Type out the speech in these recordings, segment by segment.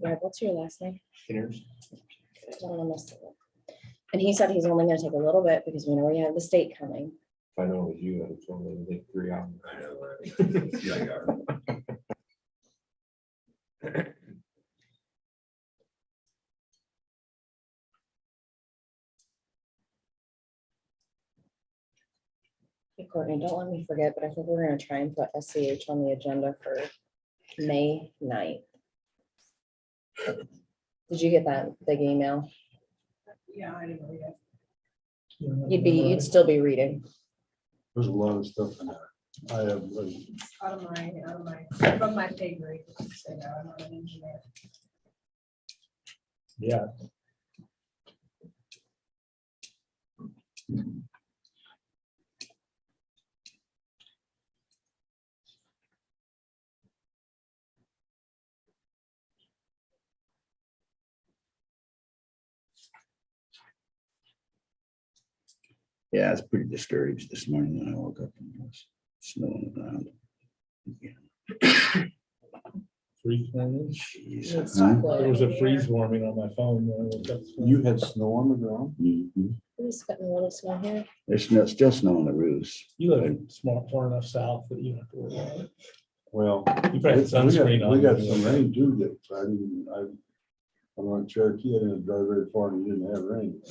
Brad, what's your last name? Thinners. I don't wanna mess it up. And he said he's only gonna take a little bit because we know we have the state coming. If I know it was you, I'd only take 3 hours. I know, right? Yeah, I got it. Hey, Courtney, don't let me forget, but I think we're gonna try and put SCH on the agenda for May 9th. Did you get that big email? Yeah, I didn't read it. You'd still be reading. There's a lot of stuff in there. I have, From my pay grade. Say that I'm not an engineer. yeah. Yeah, it's pretty discouraged this morning when I woke up and it was snow on the ground. Freeze warming. Jeez. It's Huh? cool. There was a freeze warming on my phone when I woke up. You had snow on the ground? Mhm. It's getting a little snow here. There's still snow on the roofs. You live smart far enough south that you don't have to worry about it. Well, You probably had sunscreen on. we got some rain too, that I'm on Cherokee, I didn't drive very far and you didn't have rain.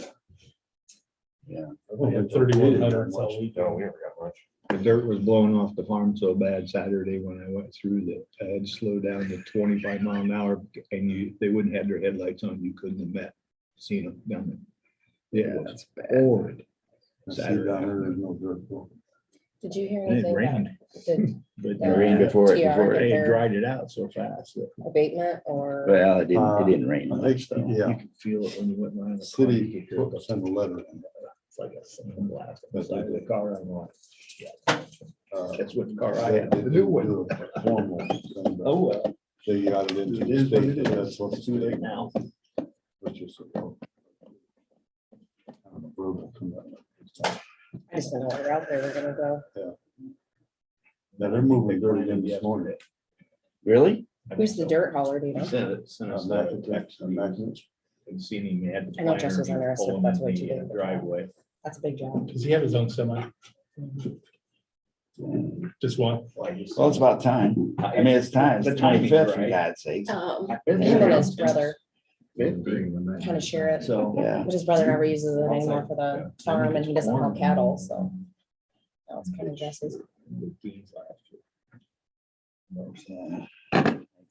Yeah. We had 3,100 all week. No, we never got much. The dirt was blowing off the farm so bad Saturday when I went through that I had to slow down to 25 mile an hour and they wouldn't have their headlights on. You couldn't have seen them down there. Yeah, It was that's bad. horrid. I see down there, there's no dirt. Did you hear And it anything? rained, Did but It rained before it, before they it. dried it out so fast that abatement or? Well, it didn't rain I much think, though. yeah, you could feel it when you went around the corner. You city could hear it. sent a letter. in. It's like a single blast. on the side of the car. I'm like, Uh, that's what the car I they had. The didn't new one. do a formal send, Oh, well. They got it into It the is what state, it is. that's what It's too late now. which is. Verbal commitment. I just didn't know where out there we're gonna go. Yeah, they're moving dirt in this morning. Really? Who's the dirt hauler, do you know? Sent us a text and seen him, he had the I know planter, Jess was he was interested, pulling that's in what you the did. driveway. That's a big job. Does he have his own semi? Just one? Well, it's about time. I mean, it's time. It's the The timing's 25th, for right. God's sakes. Him been and there his since brother 50. kind of share it, So. Yeah. but his brother never uses it anymore for the farm and he doesn't haul cattle, so. That was kind of Jess's. Yeah.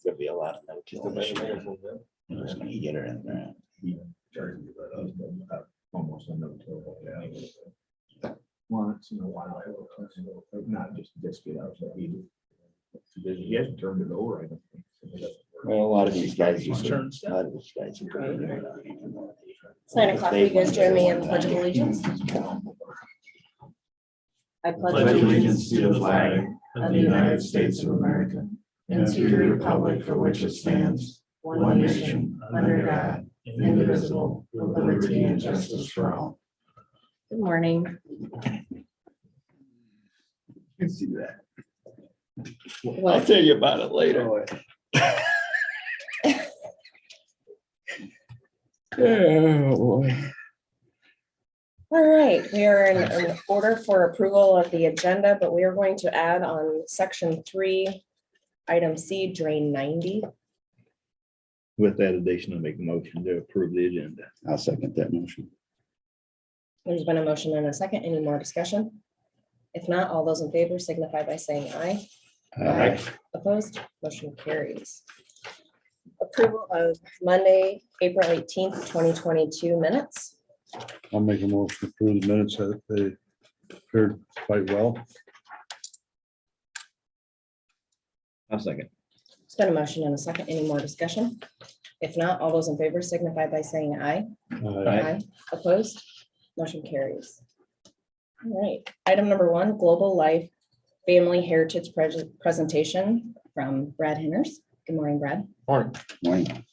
There'll be a lot of no-till this year. Just when you get her in there. Almost a no-till. Once in a while, not just get out, but he hasn't turned it over, I don't think. Well, a lot of these guys used to, Turn a lot of these guys. It's 9 o'clock. Will you guys join me in the Pledge of Allegiance? I Pledge allegiance to the flag of the United States of America and to the republic for which it stands, one nation, under God, indivisible, with liberty and justice for all. Good morning. You see that. I'll Well, tell you about it later. Oh, boy. all right, we are in an order for approval of the agenda, but we are going to add on section 3, item C, drain 90. With that addition, I make a motion to approve the agenda. I'll second that motion. There's been a motion and a second. Any more discussion? If not, all those in favor signify by saying aye. Aye. Opposed, motion carries. Approval of Monday, April 18th, 2022 minutes. I'll make a motion to approve the minutes that they appeared quite well. I'll second. It's been a motion and a second. Any more discussion? If not, all those in favor signify by saying aye. Aye. Opposed, motion carries. All right, item number 1, Global Life Family Heritage Presentation from Brad Henners. Good morning, Brad. Morning. Morning.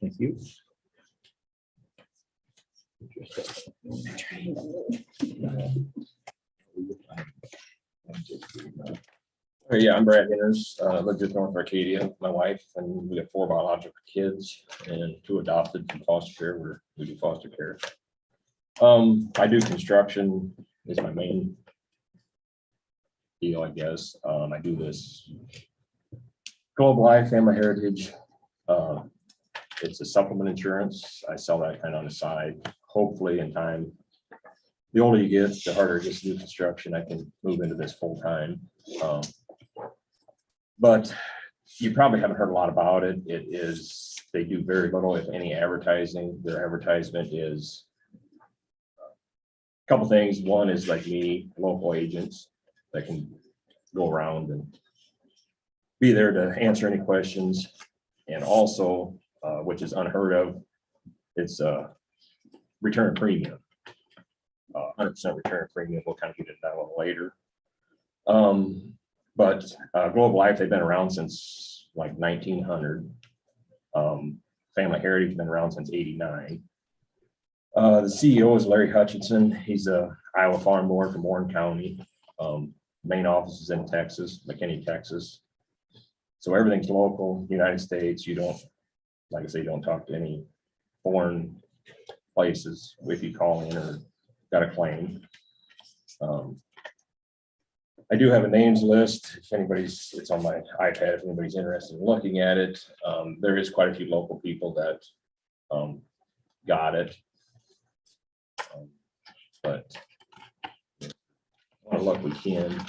Thank you. Trying to move. Yeah, I'm Brad Henners, live just north of Arcadia, my wife, and we have 4 biological kids and 2 adopted from foster care, where we do foster care. I do construction is my main deal, I guess. I do this Global Life, Family Heritage. It's a supplement insurance. I sell that kind of on the side. Hopefully in time, the older you get, the harder it gets to do construction. I can move into this full time. But you probably haven't heard a lot about it. They do very little, if any, advertising. Their advertisement is a couple things. One is like me, local agents that can go around and be there to answer any questions. And also, which is unheard of, it's a return premium. 100% return premium. We'll kind of get into that a little later. But Global Life, they've been around since like 1900. Family Heritage has been around since 89. The CEO is Larry Hutchinson. He's a Iowa farm board from Warren County. Main office is in Texas, McKinney, Texas. So everything's local, United States. You don't, like I say, you don't talk to any foreign places if you call in or got a claim. I do have a names list. If anybody's, it's on my iPad, if anybody's interested in looking at it. There is quite a few local people that got it. But a lot of luck we can.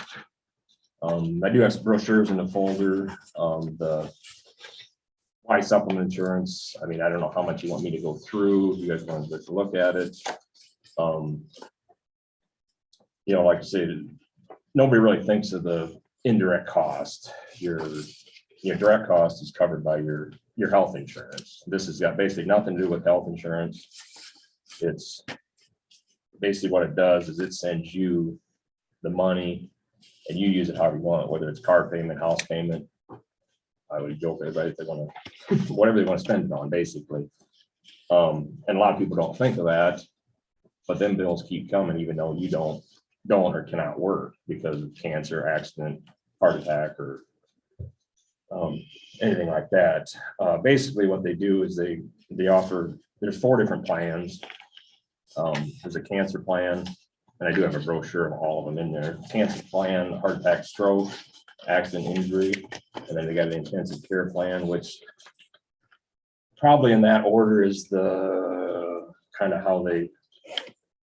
I do have some brochures in the folder. The Y supplement insurance. I mean, I don't know how much you want me to go through. You guys want to look at it. You know, like I say, nobody really thinks of the indirect cost. Your direct cost is covered by your health insurance. This has got basically nothing to do with health insurance. It's basically what it does is it sends you the money and you use it however you want, whether it's car payment, house payment. I would joke with everybody if they want to, whatever they want to spend it on, basically. And a lot of people don't think of that, but then bills keep coming even though you don't or cannot work because of cancer, accident, heart attack, or anything like that. Basically what they do is they offer, there's 4 different plans. There's a cancer plan, and I do have a brochure of all of them in there. Cancer plan, heart attack, stroke, accident, injury, and then they got an intensive care plan, which probably in that order is the kind of how they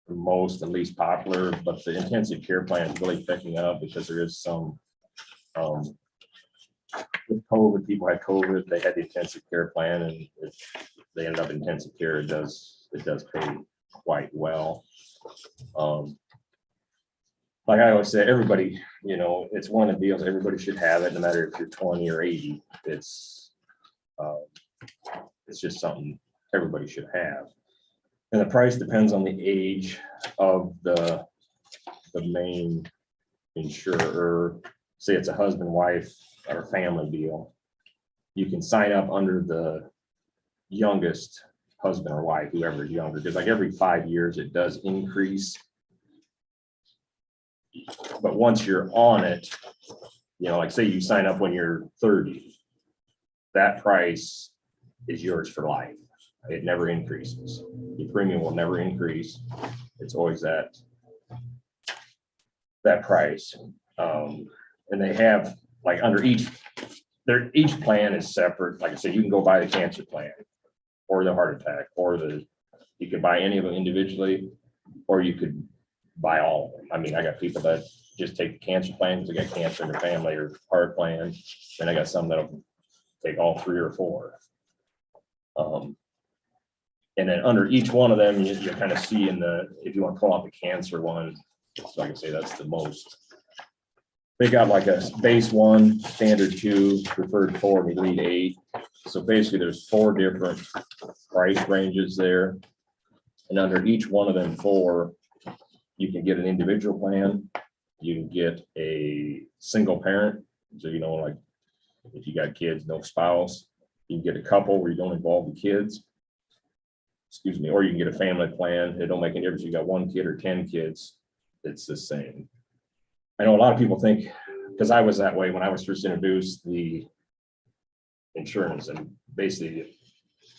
the most, at least popular, but the intensive care plan is really picking up because there is some with COVID, people had COVID, they had the intensive care plan, and if they ended up in intensive care, it does pay quite well. Like I always say, everybody, you know, it's one of the deals, everybody should have it, no matter if you're 20 or 80. It's just something everybody should have. And the price depends on the age of the main insurer. Say it's a husband, wife, or family deal. You can sign up under the youngest husband or wife, whoever is younger, because like every 5 years it does increase. But once you're on it, you know, like say you sign up when you're 30, that price is yours for life. It never increases. The premium will never increase. It's always that price. And they have like under each plan is separate. Like I said, you can go buy the cancer plan or the heart attack, or you could buy any of them individually, or you could buy all of them. I mean, I got people that just take the cancer plan because they got cancer in their family, or heart plan. Then I got some that'll take all 3 or 4. And then under each one of them, you kind of see if you want to pull out the cancer one, so like I say, that's the most. They got like a base 1, standard 2, preferred 4, and elite 8. So basically there's 4 different price ranges there. And under each one of them 4, you can get an individual plan. You can get a single parent. So, you know, like if you got kids, no spouse, you can get a couple where you don't involve the kids. excuse me, or you can get a family plan. It don't make any difference. You got 1 kid or 10 kids, it's the same. I know a lot of people think, because I was that way when I was first introduced the insurance, and basically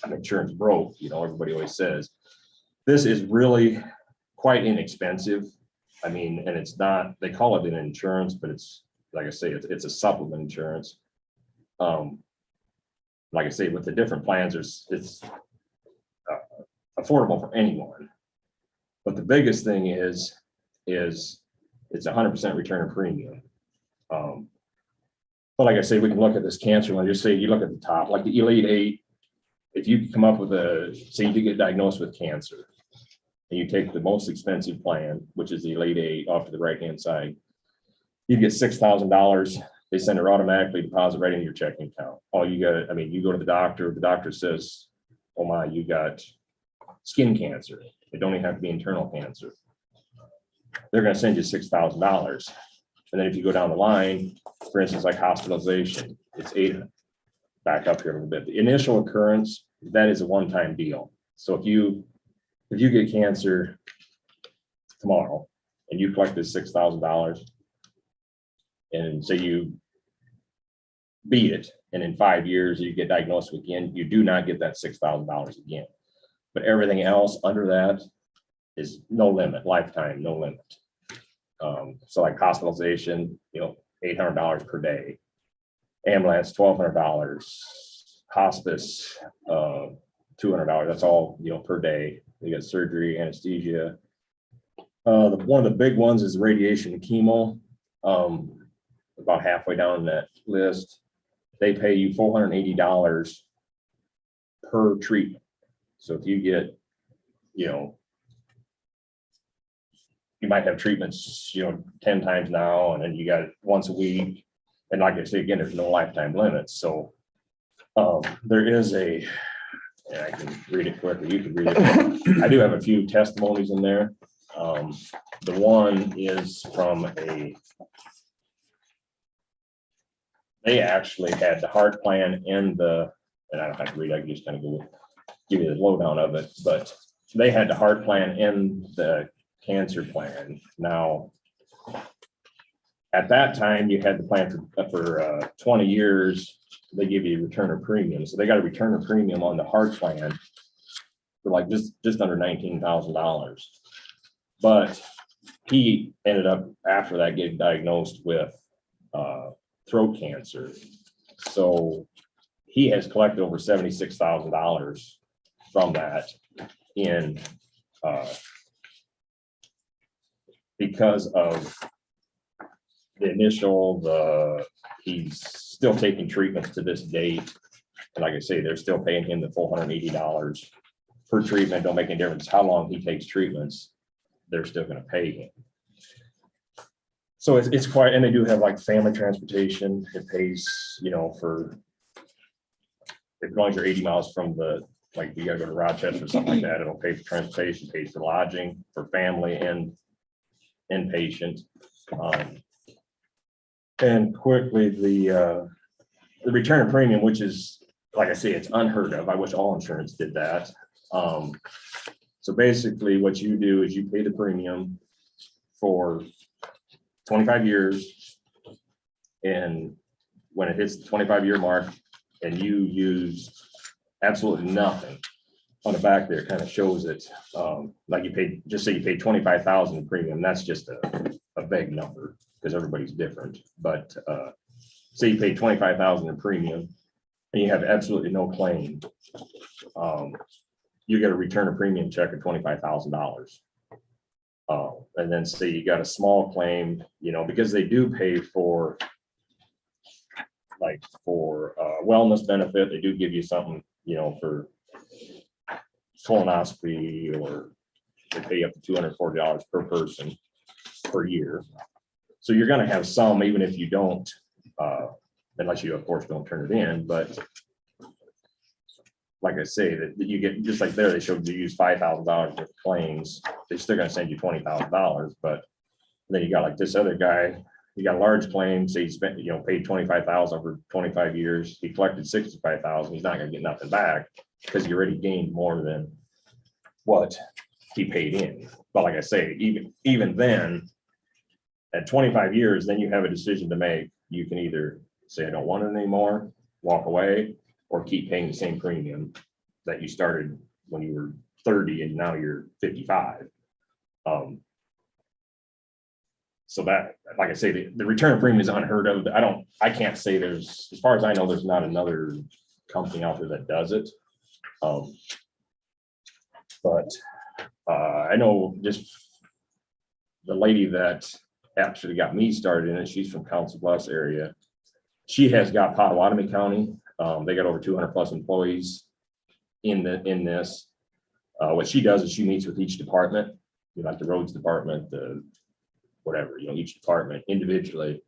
I'm insurance broke, you know, everybody always says. This is really quite inexpensive. I mean, and it's not, they call it an insurance, but it's, like I say, it's a supplement insurance. Like I say, with the different plans, it's affordable for anyone. But the biggest thing is it's 100% return of premium. But like I say, we can look at this cancer one, just say you look at the top, like the Elite 8, if you come up with say you get diagnosed with cancer, and you take the most expensive plan, which is the Elite 8 off to the right-hand side, you get $6,000. They send it automatically deposit right into your checking account. All you got, I mean, you go to the doctor says, oh my, you got skin cancer. It don't even have to be internal cancer. They're going to send you $6,000. And then if you go down the line, for instance, like hospitalization, it's $800. Back up here a little bit. The initial occurrence, that is a one-time deal. So if you get cancer tomorrow and you collect this $6,000 and say you beat it, and in 5 years you get diagnosed again, you do not get that $6,000 again. But everything else under that is no limit, lifetime, no limit. So like hospitalization, you know, $800 per day. Ambulance, $1,200. Hospice, $200. That's all, you know, per day. You got surgery, anesthesia. One of the big ones is radiation and chemo. About halfway down that list, they pay you $480 per treatment. So if you get, you know, you might have treatments, you know, 10 times now, and then you got it once a week. And like I say, again, there's no lifetime limits. So there is and I can read it quickly. You can read it. I do have a few testimonies in there. The one is from they actually had the heart plan and I don't have to read, I can just kind of give you the lowdown of it, but they had the heart plan and the cancer plan. Now, at that time, you had the plan for 20 years. They give you a return of premium. So they got a return of premium on the heart plan for like just under $19,000. But he ended up after that getting diagnosed with throat cancer. So he has collected over $76,000 from that in because of the initial, he's still taking treatments to this date. And like I say, they're still paying him the $480 per treatment. Don't make any difference how long he takes treatments, they're still going to pay him. So it's quite, and they do have like family transportation. It pays, you know, for, as long as you're 80 miles from like you gotta go to Rochester or something like that, it'll pay for transportation, pays for lodging for family and inpatient. And quickly, the return of premium, which is, like I say, it's unheard of. I wish all insurance did that. So basically what you do is you pay the premium for 25 years. And when it hits the 25-year mark and you use absolutely nothing on the back there, kind of shows it, like you paid, just say you paid 25,000 in premium. That's just a vague number because everybody's different. But say you paid 25,000 in premium and you have absolutely no claim, you get a return of premium check of $25,000. And then say you got a small claim, you know, because they do pay for wellness benefit. They do give you something, you know, for colonoscopy, or they pay up to $240 per person per year. So you're going to have some, even if you don't, unless you of course don't turn it in. But like I say, that you get, just like there, they showed you use $5,000 worth of claims. They're still going to send you $20,000. But then you got like this other guy, you got a large claim, say he spent, you know, paid $25,000 over 25 years. He collected $65,000. He's not going to get nothing back because he already gained more than what he paid in. But like I say, even then, at 25 years, then you have a decision to make. You can either say, I don't want it anymore, walk away, or keep paying the same premium that you started when you were 30 and now you're 55. So that, like I say, the return of premium is unheard of. I can't say there's, as far as I know, there's not another company out there that does it. But I know just the lady that actually got me started in it, she's from Council Bluffs area. She has got Potawatomi County. They got over 200 plus employees in this. What she does is she meets with each department, like the roads department, the whatever, each department individually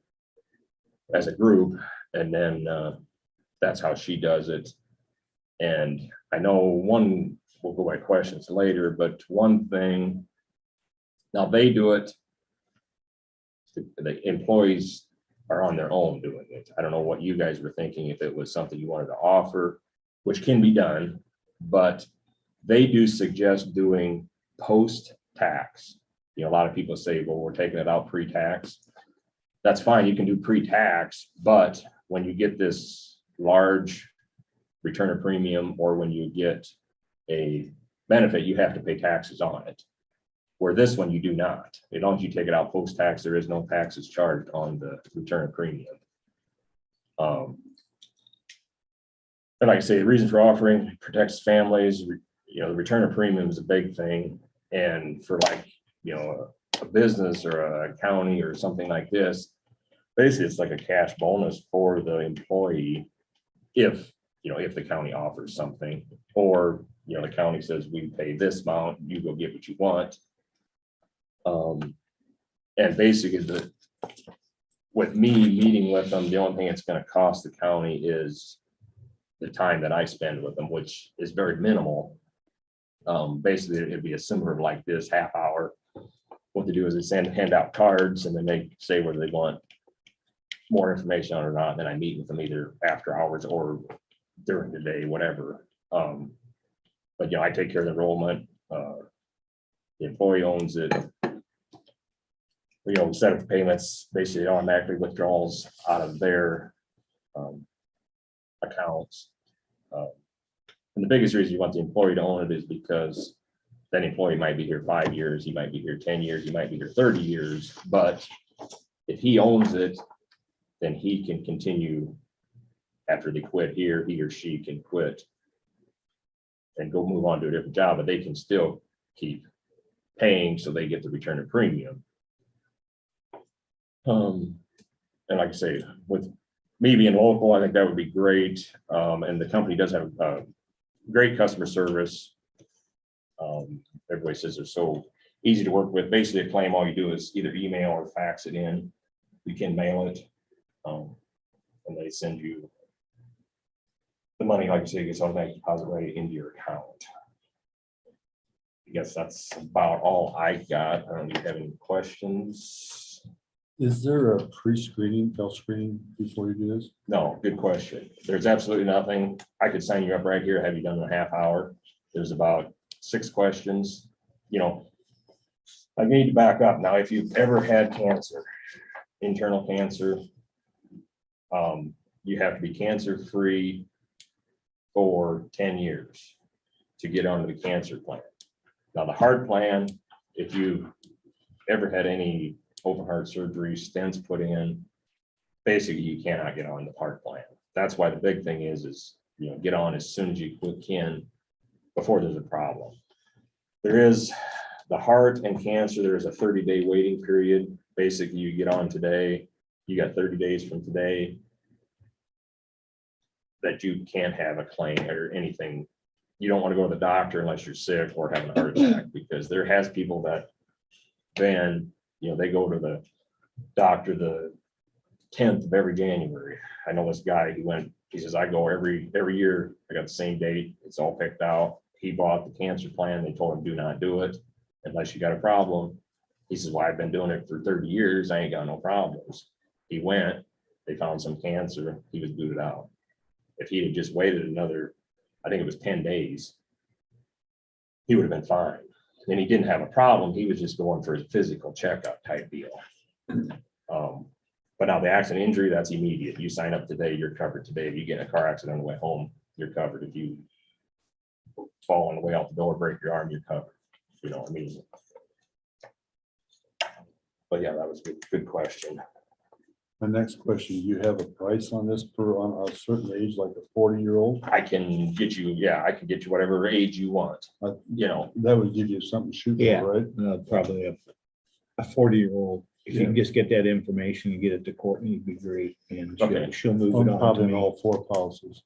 as a group. And then that's how she does it. And I know we'll go by questions later, but one thing, now they do it, the employees are on their own doing it. I don't know what you guys were thinking, if it was something you wanted to offer, which can be done, but they do suggest doing post-tax. A lot of people say, well, we're taking it out pre-tax. That's fine, you can do pre-tax, but when you get this large return of premium, or when you get a benefit, you have to pay taxes on it. Where this one, you do not. As long as you take it out post-tax, there is no taxes charged on the return of premium. And like I say, the reason for offering protects families. The return of premium is a big thing. And for a business or a county or something like this, basically it's like a cash bonus for the employee if the county offers something, or the county says we pay this amount, you go get what you want. And basically with me meeting with them, the only thing it's going to cost the county is the time that I spend with them, which is very minimal. Basically it'd be a similar like this half hour. What they do is they hand out cards, and then they say whether they want more information on it or not. And then I meet with them either after hours or during the day, whatever. But I take care of the enrollment. The employee owns it. Set up the payments, basically automatically withdrawals out of their accounts. And the biggest reason you want the employee to own it is because that employee might be here 5 years, he might be here 10 years, he might be here 30 years, but if he owns it, then he can continue after they quit here, he or she can quit and go move on to a different job, but they can still keep paying, so they get the return of premium. And like I say, with me being local, I think that would be great. And the company does have great customer service. Everybody says they're so easy to work with. Basically, a claim, all you do is either email or fax it in. You can mail it, and they send you the money. Like I say, gets automatic deposit right into your account. I guess that's about all I got. I don't know if you have any questions. Is there a pre-screening, screening before you do this? No, good question. There's absolutely nothing. I could sign you up right here, have you done in a half hour. There's about 6 questions. I need to back up. Now, if you've ever had cancer, internal cancer, you have to be cancer-free for 10 years to get onto the cancer plan. Now, the heart plan, if you've ever had any open heart surgery, stents put in, basically you cannot get on the heart plan. That's why the big thing is get on as soon as you can before there's a problem. There is the heart and cancer, there's a 30-day waiting period. Basically, you get on today, you got 30 days from today that you can't have a claim or anything. You don't want to go to the doctor unless you're sick or having a heart attack, because there has people that then, they go to the doctor the 10th of every January. I know this guy, he says, I go every year, I got the same date, it's all picked out. He bought the cancer plan, they told him do not do it unless you got a problem. He says, well, I've been doing it for 30 years, I ain't got no problems. He went, they found some cancer, he was booted out. If he had just waited another, I think it was 10 days, he would have been fine. And he didn't have a problem. He was just going for his physical checkup type deal. But now the accident injury, that's immediate. You sign up today, you're covered today. If you get in a car accident on the way home, you're covered. If you fall on the way out the door, break your arm, you're covered. You know what I mean? But yeah, that was a good question. My next question, do you have a price on this per on a certain age, like a 40-year-old? I can get you, I can get you whatever age you want, you know. That would give you something to shoot Yeah. for, right? Probably a 40-year-old. If you can just get that information and get it to Courtney, it'd be great. And Okay. she'll move it on to Probably in me. all 4 policies,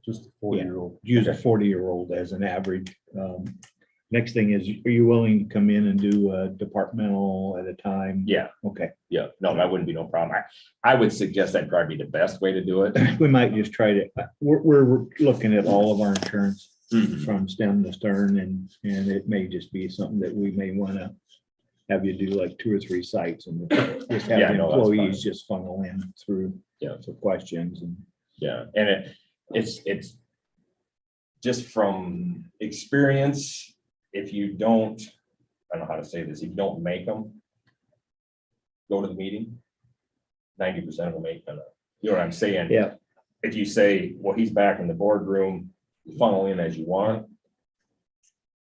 just a 40-year-old. Use a 40-year-old as an average. Next thing is, are you willing to come in and do a departmental at a time? Yeah, Okay. yeah, no, that wouldn't be no problem. I would suggest that'd probably be the best way to do it. We might just try to, we're looking at all of our insurance Mhm. from stem to stern, and it may just be something that we may want to have you do like 2 or 3 sites and just have Yeah, the no, that's employees fine. just funnel in through for questions and. Yeah, and it's just from experience, if you don't, I don't know how to say this, if you don't make them go to the meeting, 90% of them ain't gonna, you know what I'm saying? Yeah. If you say, well, he's back in the boardroom, funnel in as you want,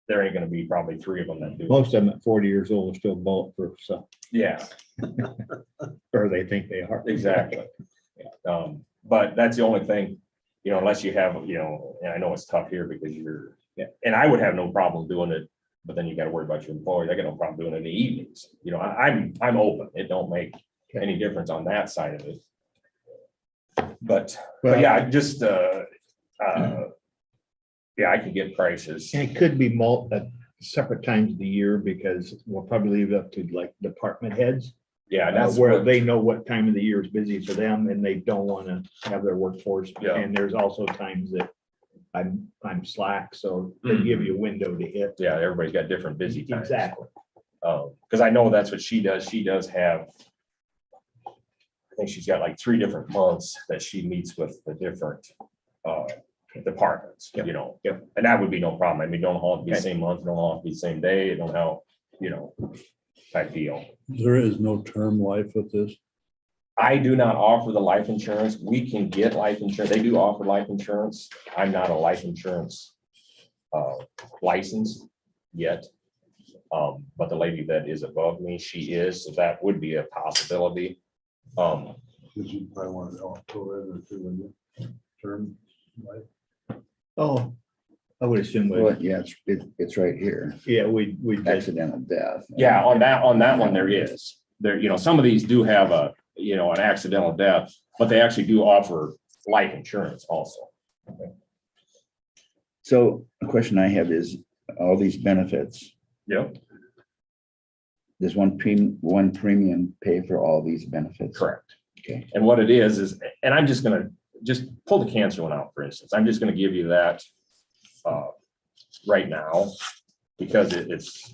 there ain't gonna be probably 3 of them that do. Most of them at 40 years old are still bulletproof, so, Yeah, or they think they are. exactly. But that's the only thing, you know, unless you have, you know, and I know it's tough here because you're, and I would have no problem doing it, but then you gotta worry about your employees. I got no problem doing it in the evenings. You know, I'm open. It don't make any difference on that side of it. But yeah, I just, yeah, I can get prices. And it could be separate times of the year, because we'll probably leave it up to like department heads. Yeah, that's Where what, they know what time of the year is busy for them and they don't want to have their workforce. Yeah. And there's also times that I'm slack, so they give you a window to hit. yeah, everybody's got different busy times. Exactly. Because I know that's what she does. She does have, I think she's got like 3 different months that she meets with the different departments, you know. Yep. And that would be no problem. I mean, don't all have to be the same month, don't all have to be the same day, it don't have, you know, type deal. There is no term life with this. I do not offer the life insurance. We can get life insurance. They do offer life insurance. I'm not a life insurance license yet. But the lady that is above me, she is, so that would be a possibility. Because you probably want to go in or 2 in the term life. Oh, I would assume, Well, yeah, it's right here. yeah, we just, Accidental death. Yeah, on that one, there is. There, you know, some of these do have a, you know, an accidental death, but they actually do offer life insurance also. So a question I have is, all these benefits, Yep, does one premium pay for all these benefits? correct. Okay. And what it is, and I'm just gonna pull the cancer one out, for instance. I'm just gonna give you that right now, because it's,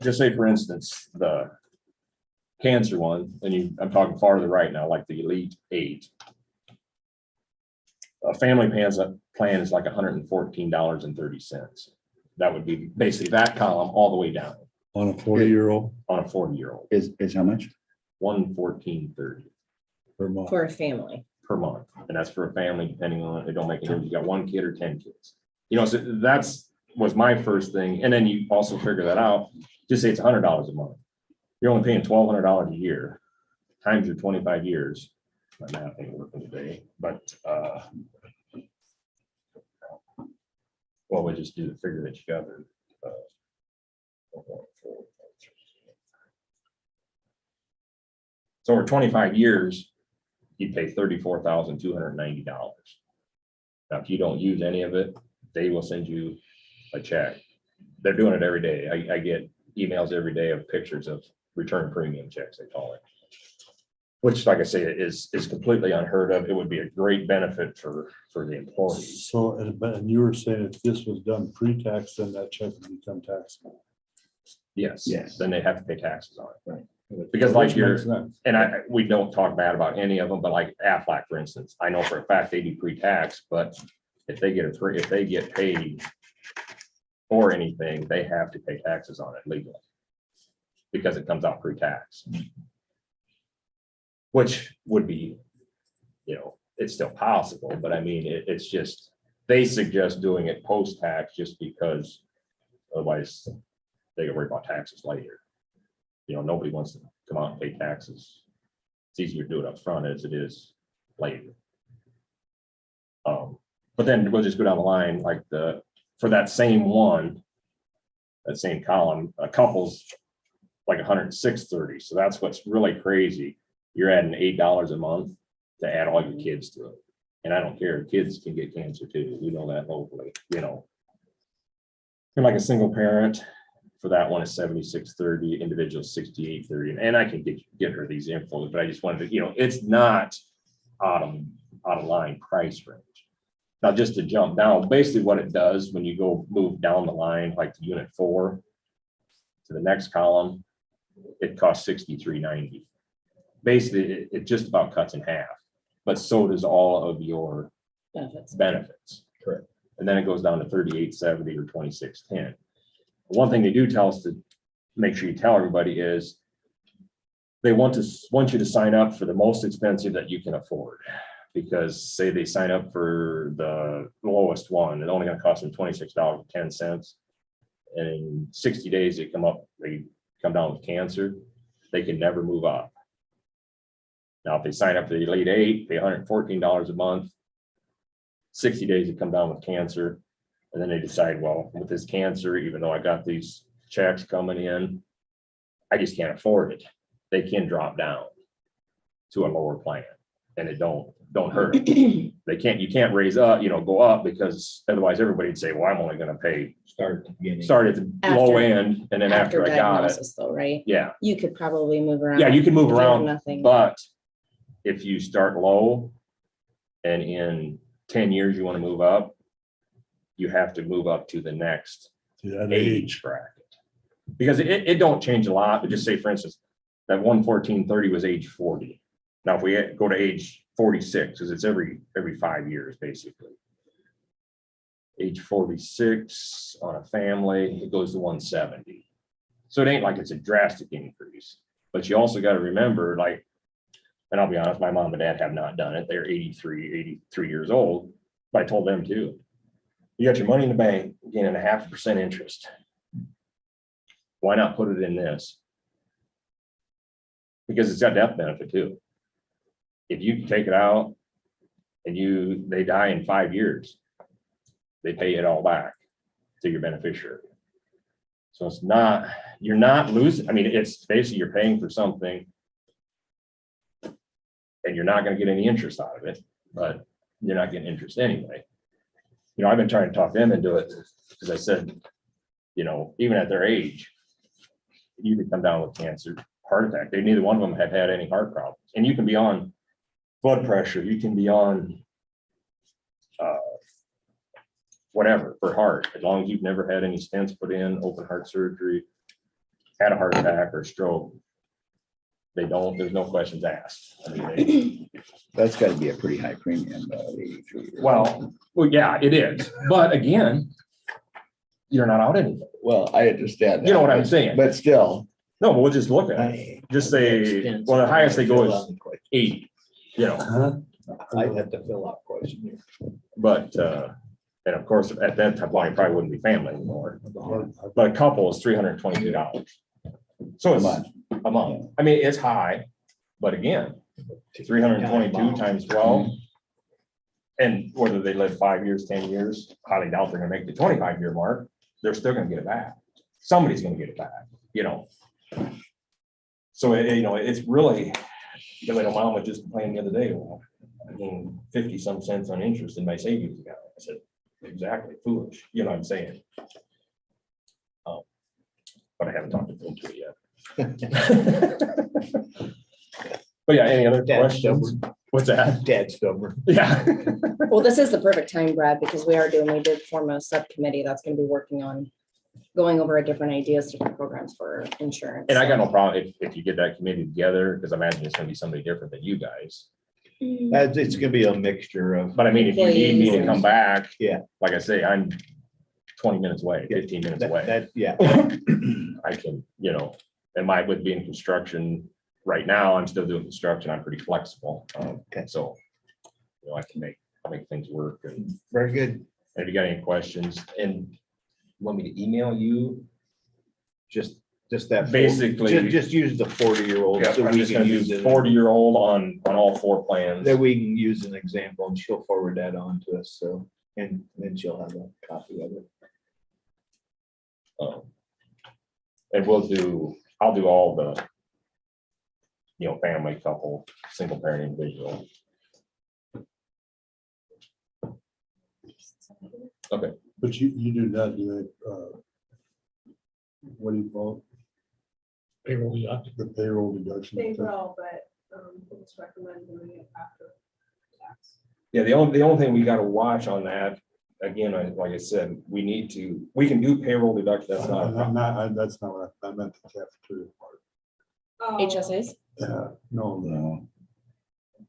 just say, for instance, the cancer one, and I'm talking far to the right now, like the Elite 8. A family plan is like $114.30. That would be basically that column all the way down On a 40-year-old on a 40-year-old, Is how much? $114.30 per month. For a family. per month. And that's for a family, depending on, it don't make a difference, you got 1 kid or 10 kids. You know, so was my first thing. And then you also figure that out, just say it's $100 a month. You're only paying $1,200 a year, times your 25 years. My math ain't working today, but, well, we just do the figure that you got there. So over 25 years, you'd pay $34,290. Now, if you don't use any of it, they will send you a check. They're doing it every day. I get emails every day of pictures of return premium checks, they call it. Which, like I say, is completely unheard of. It would be a great benefit for the employees. So, and you were saying if this was done pre-tax, then that check would become taxable. Yes. Yes. Then they have to pay taxes on it. Right. Because like Which makes sense. and we don't talk bad about any of them, but like Aflac, for instance, I know for a fact they do pre-tax, but if they get paid or anything, they have to pay taxes on it legally. Because it comes out pre-tax. Which would be, it's still possible, but I mean, it's just, they suggest doing it post-tax just because otherwise they can worry about taxes later. Nobody wants to come out and pay taxes. It's easier to do it up front as it is later. But then we'll just go down the line, like for that same one, that same column, a couple's like 106.30. So that's what's really crazy. You're adding $8 a month to add all your kids to it. And I don't care, kids can get cancer too. We know that locally, And like a single parent, for that one is 76.30, individual 68.30. And I can get her these info, but I just wanted to, it's not out of line price range. Now, just to jump down, basically what it does when you go move down the line, like to unit 4 to the next column, it costs $63.90. Basically, it just about cuts in half, but so does all of your benefits. Correct. And then it goes down to $38.70 or $26.10. One thing they do tell us to make sure you tell everybody is they want you to sign up for the most expensive that you can afford. Because say they sign up for the lowest one, it's only going to cost them $26.10. And in 60 days, they come down with cancer, they can never move up. Now, if they sign up for the Elite 8, pay $114 a month, 60 days they come down with cancer, and then they decide, well, with this cancer, even though I got these checks coming in, I just can't afford it. They can drop down to a lower plan, and it don't hurt them. You can't raise up, go up, because otherwise everybody'd say, well, I'm only going to pay start at the low end, and then after I got it, though, right? yeah, You could probably move around. yeah, you can move if you have around, nothing. but if you start low and in 10 years you want to move up, you have to move up to the next age bracket, because it don't change a lot. But just say, for instance, that 114.30 was age 40. Now, if we go to age 46, because it's every 5 years, basically. Age 46 on a family, it goes to 170. So it ain't like it's a drastic increase, but you also got to remember, like, and I'll be honest, my mom and dad have not done it. They're 83 years old, but I told them too. You got your money in the bank, getting 0.5% interest. Why not put it in this? Because it's got death benefit too. If you take it out and they die in 5 years, they pay it all back to your beneficiary. So you're not losing. I mean, it's basically you're paying for something and you're not going to get any interest out of it, but you're not getting interest anyway. I've been trying to talk them into it because I said, even at their age, you could come down with cancer, heart attack. Neither one of them have had any heart problems. And you can be on blood pressure, you can be on whatever for heart, as long as you've never had any stents put in, open heart surgery, had a heart attack or stroke. There's no questions asked. I mean, That's gotta be a pretty high premium, 83. well, yeah, it is. But again, you're not out anything. Well, I understand that. You know what I'm saying? But still. No, but we'll just look at it. Just say, well, the highest they go is 80, I'd have to fill out questionnaire. But, and of course, at that time, well, you probably wouldn't be family anymore. But a couple is $322. So it's a month. I mean, it's high, but again, 322 times 12. And whether they live 5 years, 10 years, highly doubt they're gonna make the 25-year mark. They're still gonna get it back. Somebody's gonna get it back, So, it's really, my mom was just complaining the other day, well, I mean, 50 some cents on interest in my savings account. I said, exactly, foolish, you know what I'm saying? But I haven't talked to them yet. But yeah, any other questions? What's that? Dad's stubborn. Yeah. Well, this is the perfect time, Brad, because we did form a subcommittee that's going to be working on going over different ideas, different programs for insurance. And I got no problem if you get that committee together, because I imagine it's gonna be somebody different than you guys. It's gonna be a mixture of. But I mean, if you need me to come back. Yeah. Like I say, I'm 20 minutes away, 15 minutes away. Yeah. I can, and with being construction, right now, I'm still doing construction, I'm pretty flexible. Okay. So, I can make things work. And Very good. if you got any questions, and want me to email you? Just that. Basically- Just use the 40-year-old. Yeah, so I'm we just can gonna use use it. 40-year-old on all 4 plans. That we can use an example and she'll forward that on to us. So, and then she'll have a copy of it. And I'll do all the, family, couple, single parent, individual. Okay. But you do not do it, what do you call Payroll deduction. it, the payroll deduction? They will, but it's recommended doing it after tax. Yeah, the only thing we gotta watch on that, again, like I said, we can do payroll deduction, that's not a problem. That's not what I meant, the cafeteria part. HSAs? Yeah, no,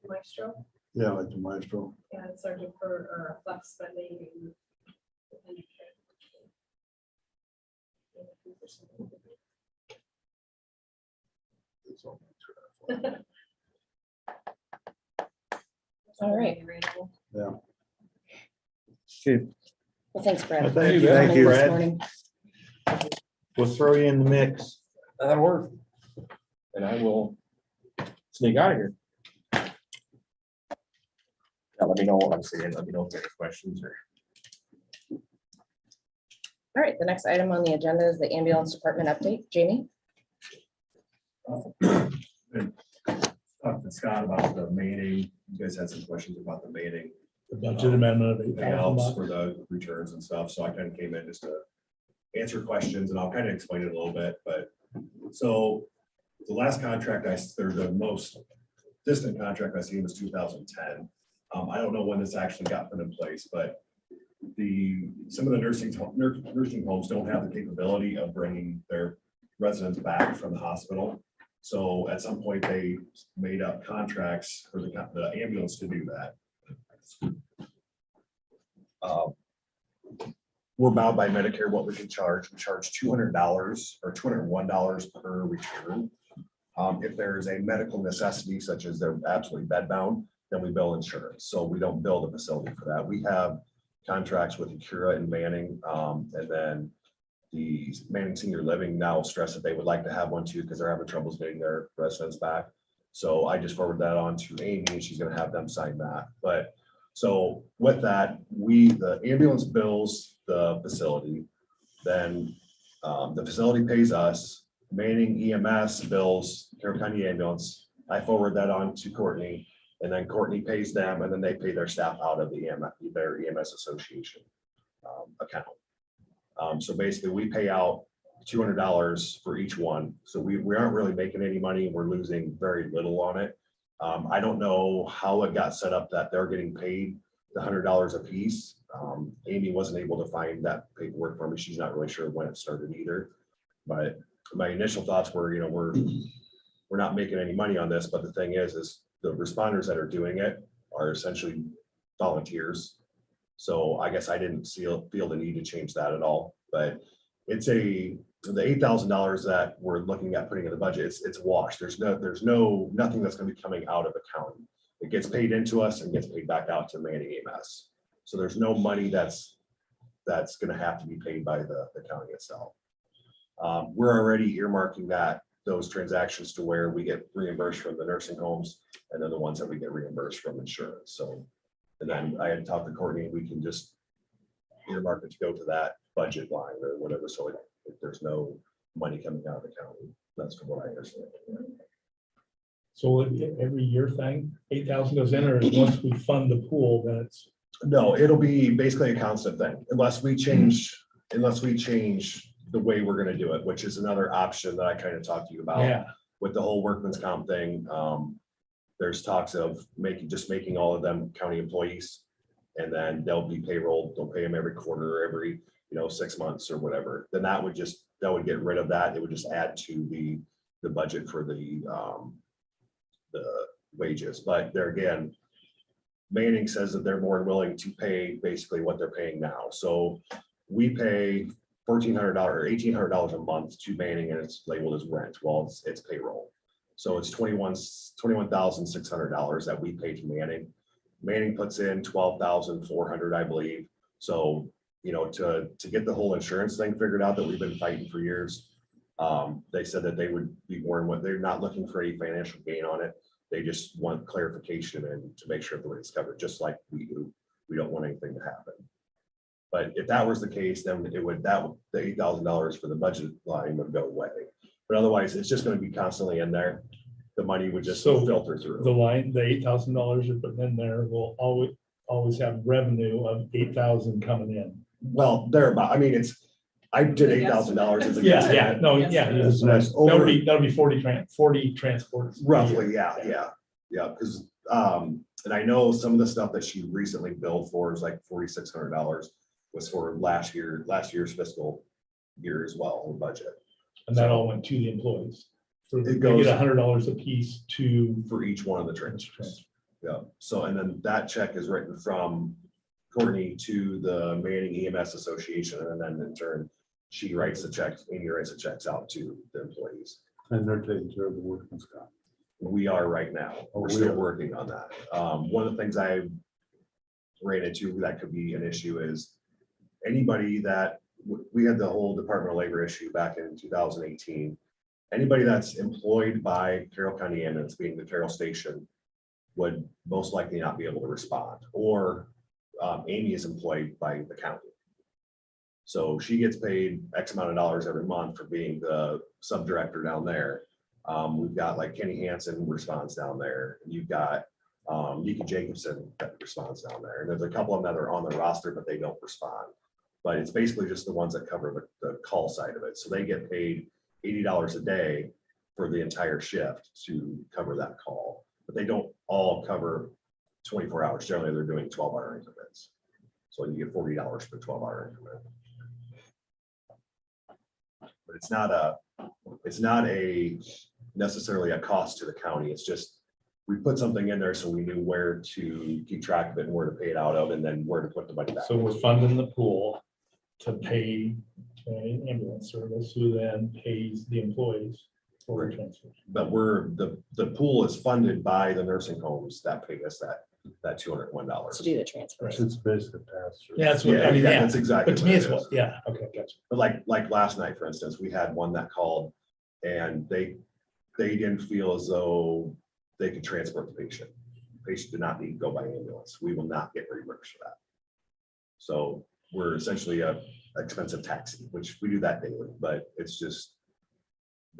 Maestro, yeah, like the maestro. yeah, it's our defer or flex spending. It's all- All right. Well, thanks, Brad. Thank for you. Thank you, coming this Brad. morning. We'll throw you in the mix. That'll work. And I will sneak out of here. Yeah, let me know what I'm saying, let me know if there are questions or. All right, the next item on the agenda is the ambulance department update. Jamie? Talked to Scott about the maining. You guys had some questions about the maining. The budget amendment of It helps $8,000. for the returns and stuff, so I kind of came in just to answer questions, and I'll kind of explain it a little bit, but so the last contract the most distant contract I seen was 2010. I don't know when this actually got put in place, but some of the nursing homes don't have the capability of bringing their residents back from the hospital. So at some point, they made up contracts for the ambulance to do that. We're bound by Medicare what we can charge. We charge $200 or $201 per return. If there's a medical necessity, such as they're absolutely bedbound, then we bill insurance. So we don't bill the facility for that. We have contracts with Acura and Manning, and then the Manning Senior Living now stress that they would like to have one too, because they're having troubles getting their residents back. So I just forwarded that on to Amy, and she's gonna have them sign that. But so with that, the ambulance bills the facility, then the facility pays us. Manning EMS bills Carroll County Ambulance. I forward that on to Courtney, and then Courtney pays them, and then they pay their staff out of their EMS association account. So basically, we pay out $200 for each one. So we aren't really making any money. We're losing very little on it. I don't know how it got set up that they're getting paid the $100 a piece. Amy wasn't able to find that paperwork for me. She's not really sure when it started either. But my initial thoughts were, we're not making any money on this. But the thing is the responders that are doing it are essentially volunteers. So I guess I didn't feel the need to change that at all. But it's the $8,000 that we're looking at putting in the budget. It's washed. There's nothing that's going to be coming out of the county. It gets paid into us and gets paid back out to Manning EMS. So there's no money that's going to have to be paid by the county itself. We're already earmarking those transactions to where we get reimbursed from the nursing homes, and then the ones that we get reimbursed from insurance. So, and then I had talked to Courtney, we can just earmark it to go to that budget line or whatever. So if there's no money coming out of the county, that's from what I understand. So every year thing, 8,000 goes in, or once we fund the pool, then it's. No, it'll be basically a constant thing unless we change the way we're going to do it, which is another option that I kind of talked to you about. Yeah. With the whole workman's comp thing. There's talks of making all of them county employees, and then they'll be payrolled. They'll pay them every quarter or every 6 months or whatever. Then that would get rid of that. It would just add to the budget for the wages. But there again, Manning says that they're more willing to pay basically what they're paying now. So we pay $1,400 or $1,800 a month to Manning, and it's labeled as rent. Well, it's payroll. So it's $21,600 that we pay to Manning. Manning puts in $12,400, I believe. So, you know, to get the whole insurance thing figured out that we've been fighting for years, they said that they would be more what they're not looking for any financial gain on it. They just want clarification and to make sure everybody's covered, just like we do. We don't want anything to happen. But if that was the case, then the $8,000 for the budget line would go away. But otherwise, it's just going to be constantly in there. The money would just So filter through. The line, the $8,000 you're putting in there will always have revenue of 8,000 coming in. Well, I did $8,000 as a Yeah, guess. yeah, no, yeah. It's nice. That'll be 40 transports. Roughly, yeah. Because, and I know some of the stuff that she recently billed for is like $4,600 was for last year's fiscal year as well, in budget. And that all went to the employees. They goes- get $100 a piece For each one of the transfers. Yeah, so, and then that check is written from Courtney to the Manning EMS Association, and then in turn, she writes the checks, Amy writes the checks out to the employees. And they're taking care of the workman's comp. We are right now. Oh, We're we still are. working on that. One of the things I ran into that could be an issue is anybody that, we had the whole Department of Labor issue back in 2018. Anybody that's employed by Carroll County Ambulance, being the Carroll station, would most likely not be able to respond, or Amy is employed by the county. So she gets paid X amount of dollars every month for being the sub-director down there. We've got like Kenny Hansen responds down there. You've got Nika Jacobson that responds down there. And there's a couple of them that are on the roster, but they don't respond. But it's basically just the ones that cover the call side of it. So they get paid $80 a day for the entire shift to cover that call. But they don't all cover 24 hours. Generally, they're doing 12-hour increments. So you get $40 per 12-hour increment. But it's not a necessarily a cost to the county. It's just, we put something in there so we knew where to keep track of it and where to pay it out of, and then where to put the money back. So we're funding the pool to pay an ambulance service, who then pays the employees for the transfer. But the pool is funded by the nursing homes that pay us that $201. To do the transfer. It's basically passed through. Yeah, that's what, I mean, yeah, That's exactly. but to me, what it's it what, is. yeah, okay, gotcha. But like last night, for instance, we had one that called and they didn't feel as though they could transport the patient. The patient did not need to go by ambulance. We will not get reimbursed for that. So we're essentially a expensive taxi, which we do that daily, but it's just,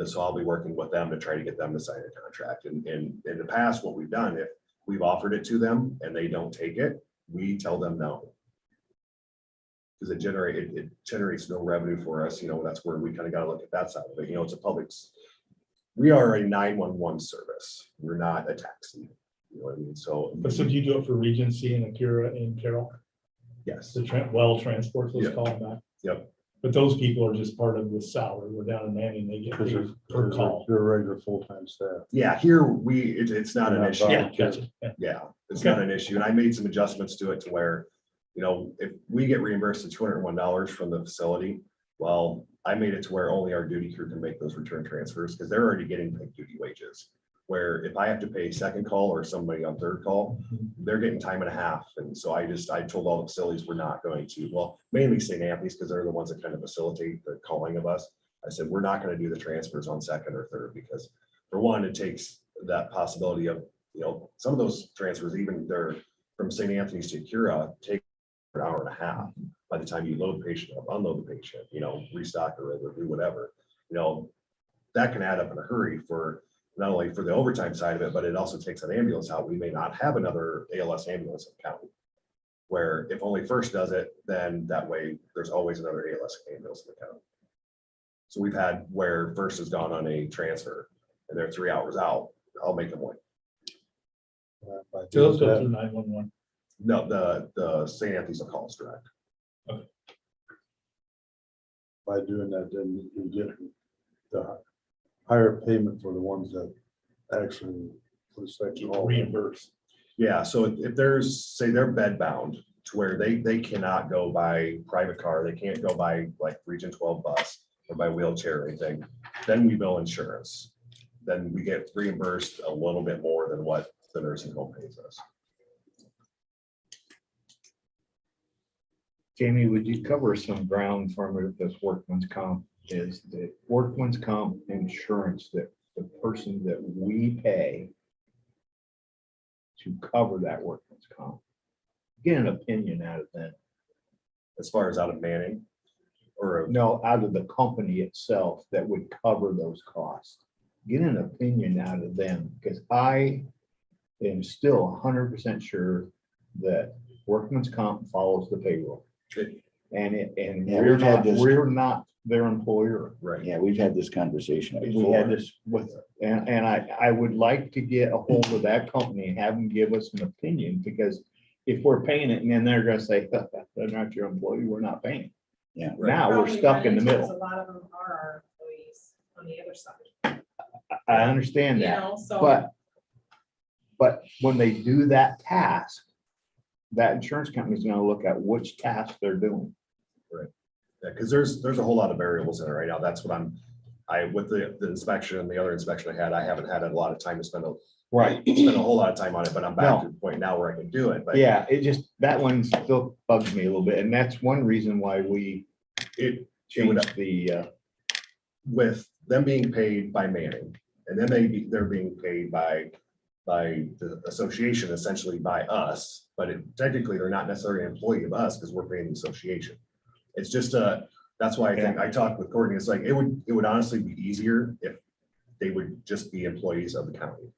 so I'll be working with them to try to get them to sign a contract. And in the past, what we've done, if we've offered it to them and they don't take it, we tell them no. Because it generates no revenue for us. You know, that's where we kind of got to look at that side of it. You know, it's a we are a 911 service. We're not a taxi. You know what I mean? So. But so do you do it for Regency and Akira and Carroll? Yes. The transports, let's Yep. call them that. Yep. But those people are just part of the salary. We're down in Manning, they get Because paid per call. they're regular full-time staff. Yeah, here it's not an Not issue. Yeah, gotcha. Yeah. Yeah, it's Okay. not an issue. And I made some adjustments to it to where, you know, if we get reimbursed the $201 from the facility, well, I made it to where only our duty crew can make those return transfers because they're already getting paid duty wages. Where if I have to pay second call or somebody on third call, they're getting time and a half. And so I told all the facilities we're not going to, well, mainly St. Anthony's because they're the ones that kind of facilitate the calling of us. I said, we're not going to do the transfers on second or third because for one, it takes that possibility of, you know, some of those transfers, even they're from St. Anthony's to Cura, take an hour and a half by the time you load the patient up, unload the patient, you know, restock or do whatever, you know, that can add up in a hurry for not only for the overtime side of it, but it also takes an ambulance out. We may not have another ALS ambulance in county. Where if only First does it, then that way there's always another ALS ambulance in the county. So we've had where First has gone on a transfer and they're 3 hours out, I'll make them wait. By So those doing go that- through 911. No, the St. Anthony's will call us direct. by doing that, then you get the higher payment for the ones that actually for the second call. Reimbursed. Yeah, so if there's, say they're bed bound to where they cannot go by private car, they can't go by like Region 12 bus or by wheelchair or anything, then we bill insurance. Then we get reimbursed a little bit more than what the nursing home pays us. Jamie, would you cover some ground for me with this workman's comp? Is the workman's comp insurance that the person that we pay to cover that workman's comp? Get an opinion out of them. As far as out of Manning or No, out of the company itself that would cover those costs. Get an opinion out of them, because I am still 100% sure that workman's comp follows the payroll. And Yeah, we've had this- we're not their employer. right. Yeah, we've had this conversation We before. had this with, and I would like to get a hold of that company and have them give us an opinion, because if we're paying it and then they're gonna say, they're not your employee, we're not paying. Yeah. Now we're Probably stuck in the run into is middle. A lot of them are our employees on the other side. I understand You that, know, so. but when they do that task, that insurance company is gonna look at which task they're doing. Yeah, because there's a whole lot of variables in it right now. That's what with the inspection and the other inspection I haven't had a lot of time to spend a whole lot of time on it, but I'm back to the point now where I can do it. But Yeah, it just, that one still bugs me a little bit, and that's one reason why we it would, changed the, with them being paid by Manning, and then they're being paid by the association, essentially by us, but technically they're not necessarily an employee of us because we're paying the association. It's just that's why I think I talked with Courtney. It's like it would honestly be easier if they would just be employees of the county.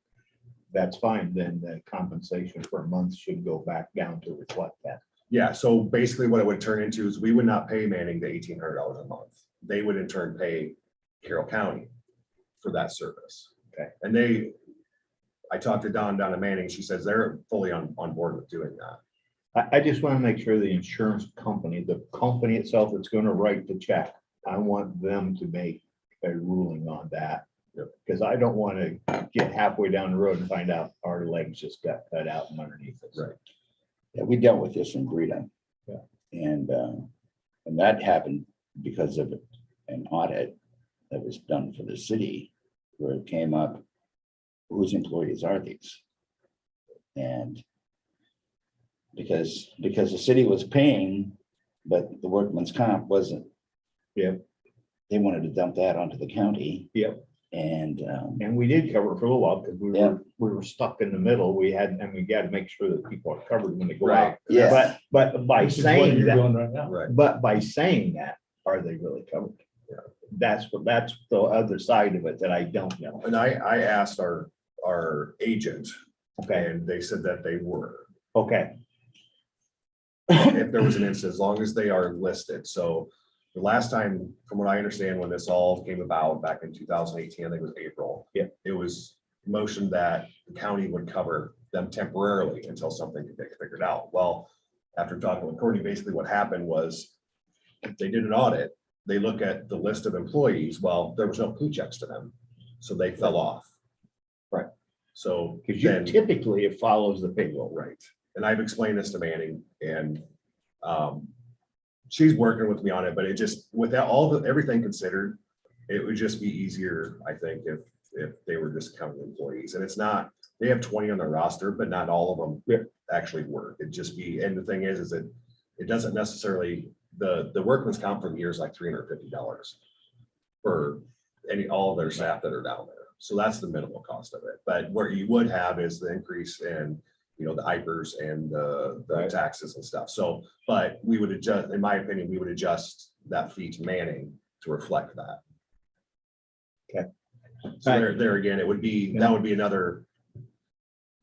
that's fine, then the compensation for a month should go back down to reflect that. Yeah, so basically what it would turn into is we would not pay Manning the $1,800 a month. They would in turn pay Carroll County for that service. Okay. And I talked to Dawn down at Manning. She says they're fully on board with doing that. I just want to make sure the insurance company, the company itself that's going to write the check, I want them to make a ruling on that. Yep. Because I don't want to get halfway down the road and find out our legs just got cut out from underneath us. Right. Yeah, we dealt with this in Greta. Yeah. And that happened because of an audit that was done for the city, where it came up, whose employees are these? And because the city was paying, but the workman's comp wasn't. Yeah. They wanted to dump that onto the county. Yep. And And we did cover it for a little while because Yeah. we were stuck in the middle. We got to make sure that people are covered when they go Right. out. Yeah. But by Which is what saying you're that, doing right now. Right. but by saying that, are they really covered? Yeah. That's the other side of it that I don't know. And I asked our agent, Okay, and they said that they were. okay, If there was an instance, as long as they are listed. So the last time, from what I understand, when this all came about back in 2018, I think it was April. Yeah. It was motioned that the county would cover them temporarily until something could get figured out. Well, after talking with Courtney, basically what happened was they did an audit. They look at the list of employees. Well, there was no paychecks to them, so they fell off. Right. So because then, typically it follows the payroll. right. And I've explained this to Manning, and she's working with me on it, but it just, without everything considered, it would just be easier, I think, if they were just counting employees. And it's not, they have 20 on their roster, but not all of them actually work. It'd just be, and the thing is that it doesn't necessarily, the workman's comp from here is like $350 for all of their staff that are down there. So that's the minimal cost of it. But what you would have is the increase in, the IPERs and the Right. taxes and stuff. So, but we would adjust, in my opinion, we would adjust that fee to Manning to reflect that. Okay. So there again, it would be, that would be another,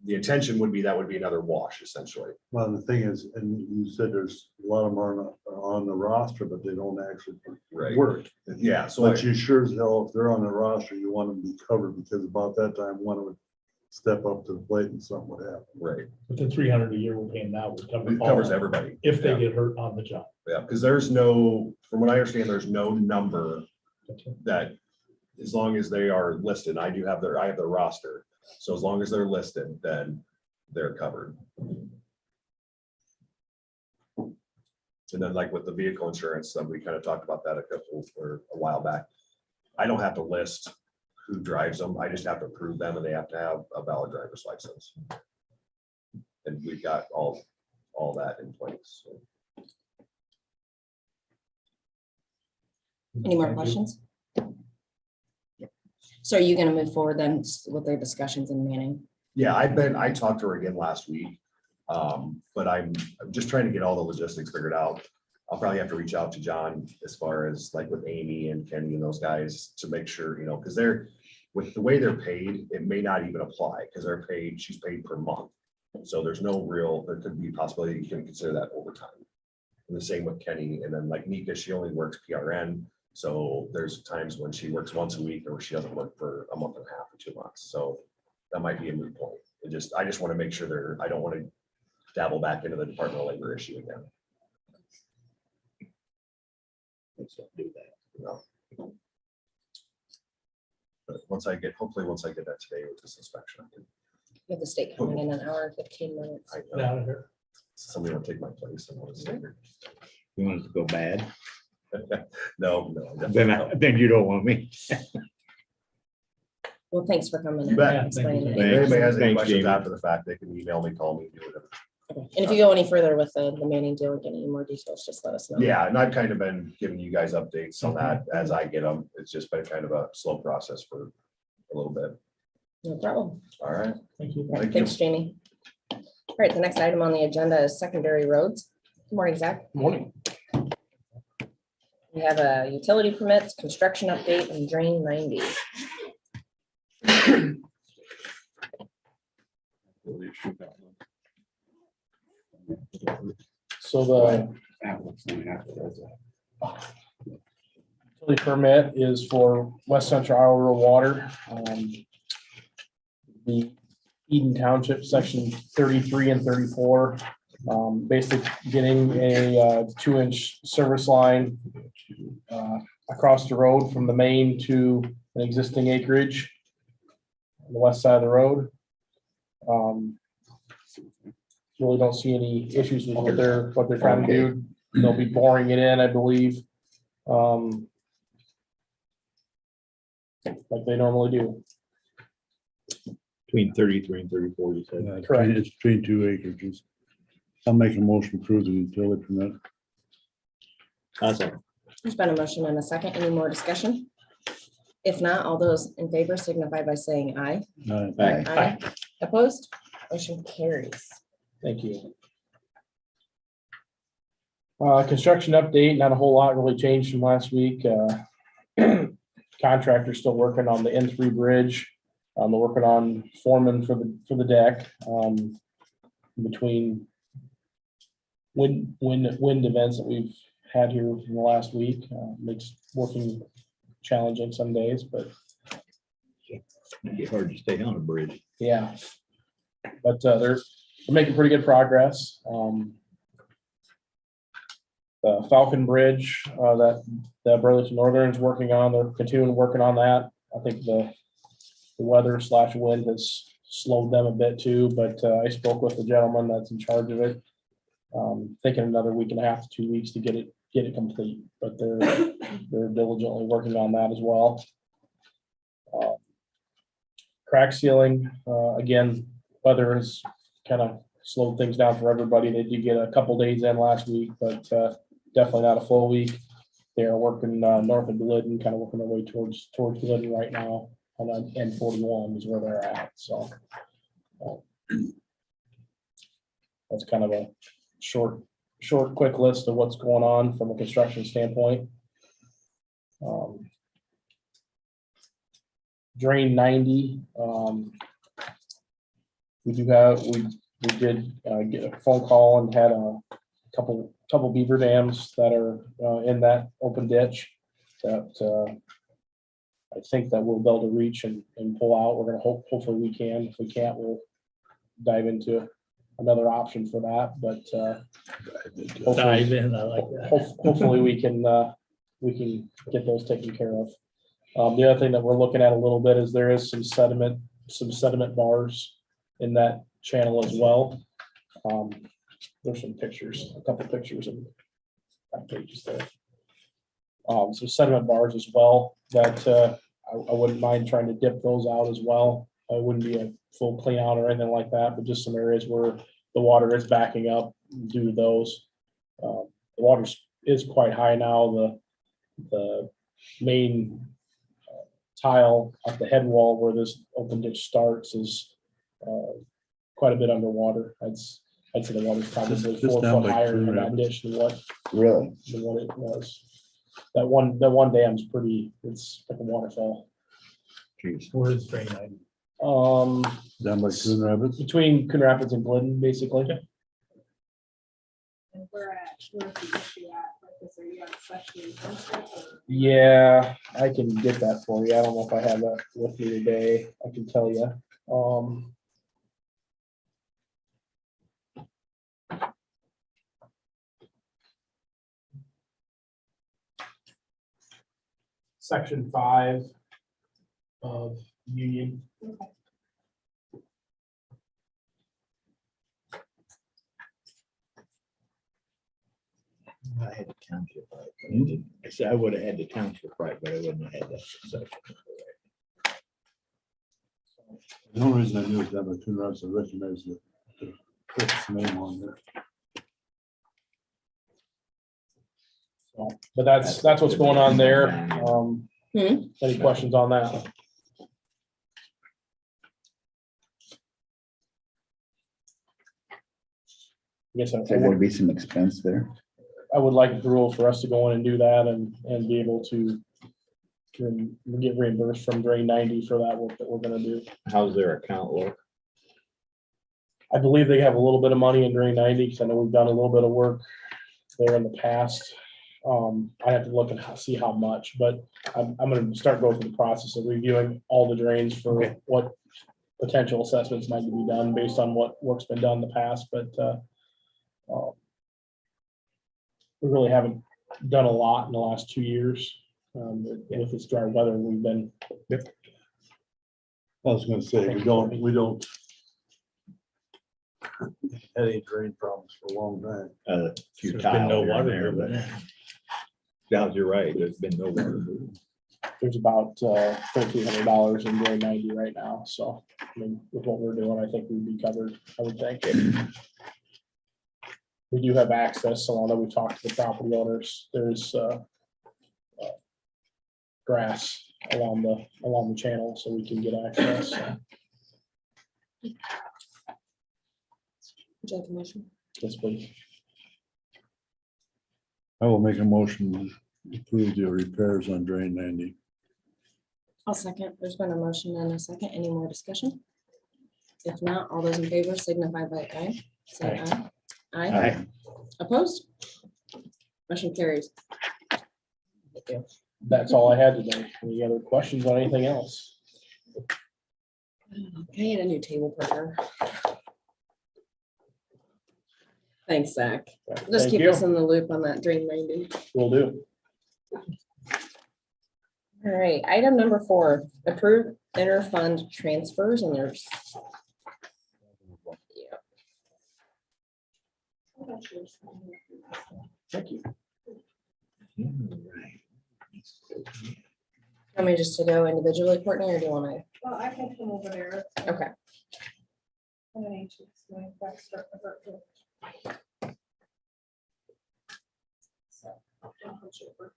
the intention would be, that would be another wash essentially. Well, the thing is, and you said there's a lot of them are on the roster, but they don't actually Right. work. Yeah, so But you sure as hell, if they're on the roster, you want them to be covered, because about that time, one would step up to the plate and something would happen. right. But the 300 a year we're paying now would cover It all covers of them everybody. if they Yeah. get hurt on the job. Yeah, because there's no, from what I understand, there's no number that, as long as they are listed, I have their roster. So as long as they're listed, then they're covered. And then like with the vehicle insurance, we kind of talked about that a while back. I don't have to list who drives them. I just have to approve them and they have to have a valid driver's license. And we've got all that in place. So. Any more Thank you. questions? So are you gonna move forward then with their discussions in Manning? Yeah, I talked to her again last week. But I'm just trying to get all the logistics figured out. I'll probably have to reach out to John as far as like with Amy and Kenny and those guys to make sure, you know, because they're, with the way they're paid, it may not even apply because she's paid per month. So there could be a possibility you can consider that overtime. And the same with Kenny, and then like Nika, she only works PRN. So there's times when she works once a week or she doesn't work for a month and a half or 2 months. So that might be a moot point. I just want to make sure I don't want to dabble back into the Department of Labor issue again. Let's not do that. You know. But hopefully once I get that today with this inspection, I can, With the state coming in an hour and 15 minutes. I Get know out of here. somebody will take my place. And I'll stay here. You want it to go bad? No, definitely not. Then you don't want me. Well, thanks for coming. You in bet. and explaining If it. anybody has any Thanks, questions Jamie. after the fact, they can email me, call me, do whatever. Okay. And if you go any further with the Manning deal, get any more details, just let us know. Yeah, and I've kind of been giving you guys updates on that as I get them. It's just been kind of a slow process for a little bit. No problem. All right. Thank you. All right, Thank you. thanks, Jamie. All right, the next item on the agenda is secondary roads. Good morning, Zach. Morning. We have a utility permits, construction update, and drain 90. So the utility permit is for West Central Iowa Rural Water. The Eden Township, section 33 and 34. Basically getting a 2-inch service line across the road from the main to an existing acreage on the west side of the road. Really don't see any issues with what they're trying to do. They'll be boring it in, I believe. Like they normally do. Between 33 and 34, you said. Correct. It's between 2 acres. I'll make a motion to approve the utility permit. There's been a motion and a second. Any more discussion? If not, all those in favor signify by saying aye. Aye. Opposed? Motion carries. Thank you. Construction update, not a whole lot really changed from last week. Contractor's still working on the N3 bridge. They're working on foreman for the deck. Between wind events that we've had here in the last week, makes working challenging some days, but It'd be hard to stay on a bridge. yeah. But they're making pretty good progress. The Falcon Bridge that Burlington Northern's working on, they're continuing working on that. I think the weather/wind has slowed them a bit too, but I spoke with the gentleman that's in charge of it. Thinking another week and a half to 2 weeks to get it complete, but they're diligently working on that as well. Crack sealing, again, weather has kind of slowed things down for everybody. They did get a couple days in last week, but definitely not a full week. They are working north of Glidden, kind of working their way towards Glidden right now on N41 is where they're at. So that's kind of a short, quick list of what's going on from a construction standpoint. Drain 90. We did get a phone call and had a couple beaver dams that are in that open ditch that I think that we'll be able to reach and pull out. We're gonna hopefully we can. If we can't, we'll dive into another option for that, but hopefully, I like that. hopefully we can get those taken care of. The other thing that we're looking at a little bit is there is some sediment bars in that channel as well. There's some pictures, a couple pictures pages there. Some sediment bars as well that I wouldn't mind trying to dip those out as well. It wouldn't be a full clean out or anything like that, but just some areas where the water is backing up due to those. The water is quite high now. The main tile at the head wall where this open ditch starts is quite a bit underwater. I'd say the water's probably Just 4 down foot by higher Coon in that Rapids? ditch than what Really? it was. That one dam's pretty, it's like a waterfall. Jeez. Where is drain 90? Down by Coon Rapids? Between Coon Rapids and Glidden, basically. And where's the issue at? Like, is there you have section intensive or? Yeah, I can get that for you. I don't know if I have that with me today. I can tell you. Section 5 of Union. I had the township right, but I didn't. I said I would have had the township right, but I wouldn't have had that section. The only reason I knew it down by Coon Rapids, I recognized the name on there. So, but that's what's going on there. Hmm. Any questions on that? I guess Is there gonna be some expense there? I would like approval for us to go in and do that and be able to get reimbursed from Drain 90 for that work that we're gonna do. How's their account look? I believe they have a little bit of money in Drain 90 because I know we've done a little bit of work there in the past. I have to look and see how much, but I'm gonna start going through the process of reviewing all the drains for what potential assessments might be done based on what work's been done in the past, but we really haven't done a lot in the last 2 years. With this dry weather, we've been. I was gonna say, we don't had any drain problems for a long time. A few There's been no tile here and water there, there, but yeah, you're right. There's been no water. There's about $1,300 in Drain 90 right now, so I mean, with what we're doing, I think we'd be covered, I would think. We do have access, so although we talked to the property owners, there's grass along the channel, so we can get access. So, Would you like a motion? yes, please. I will make a motion to approve the repairs on drain 90. I'll second. There's been a motion and a second. Any more discussion? If not, all those in favor signify by aye. Say aye. Aye. Aye. Opposed? Motion carries. Thank you. That's all I had today. Any other questions on anything else? Okay, and a new table partner. Thanks, Zach. Just Thank keep you. us in the loop on that drain 90. Will do. All right, item number 4, approve interfund transfers, and there's. Yeah. Thank you. Want me just to go individually, Courtney, or do you want to? Well, I can come over there. Okay. I'm gonna need to explain if I start the virtual. So, I'll switch over.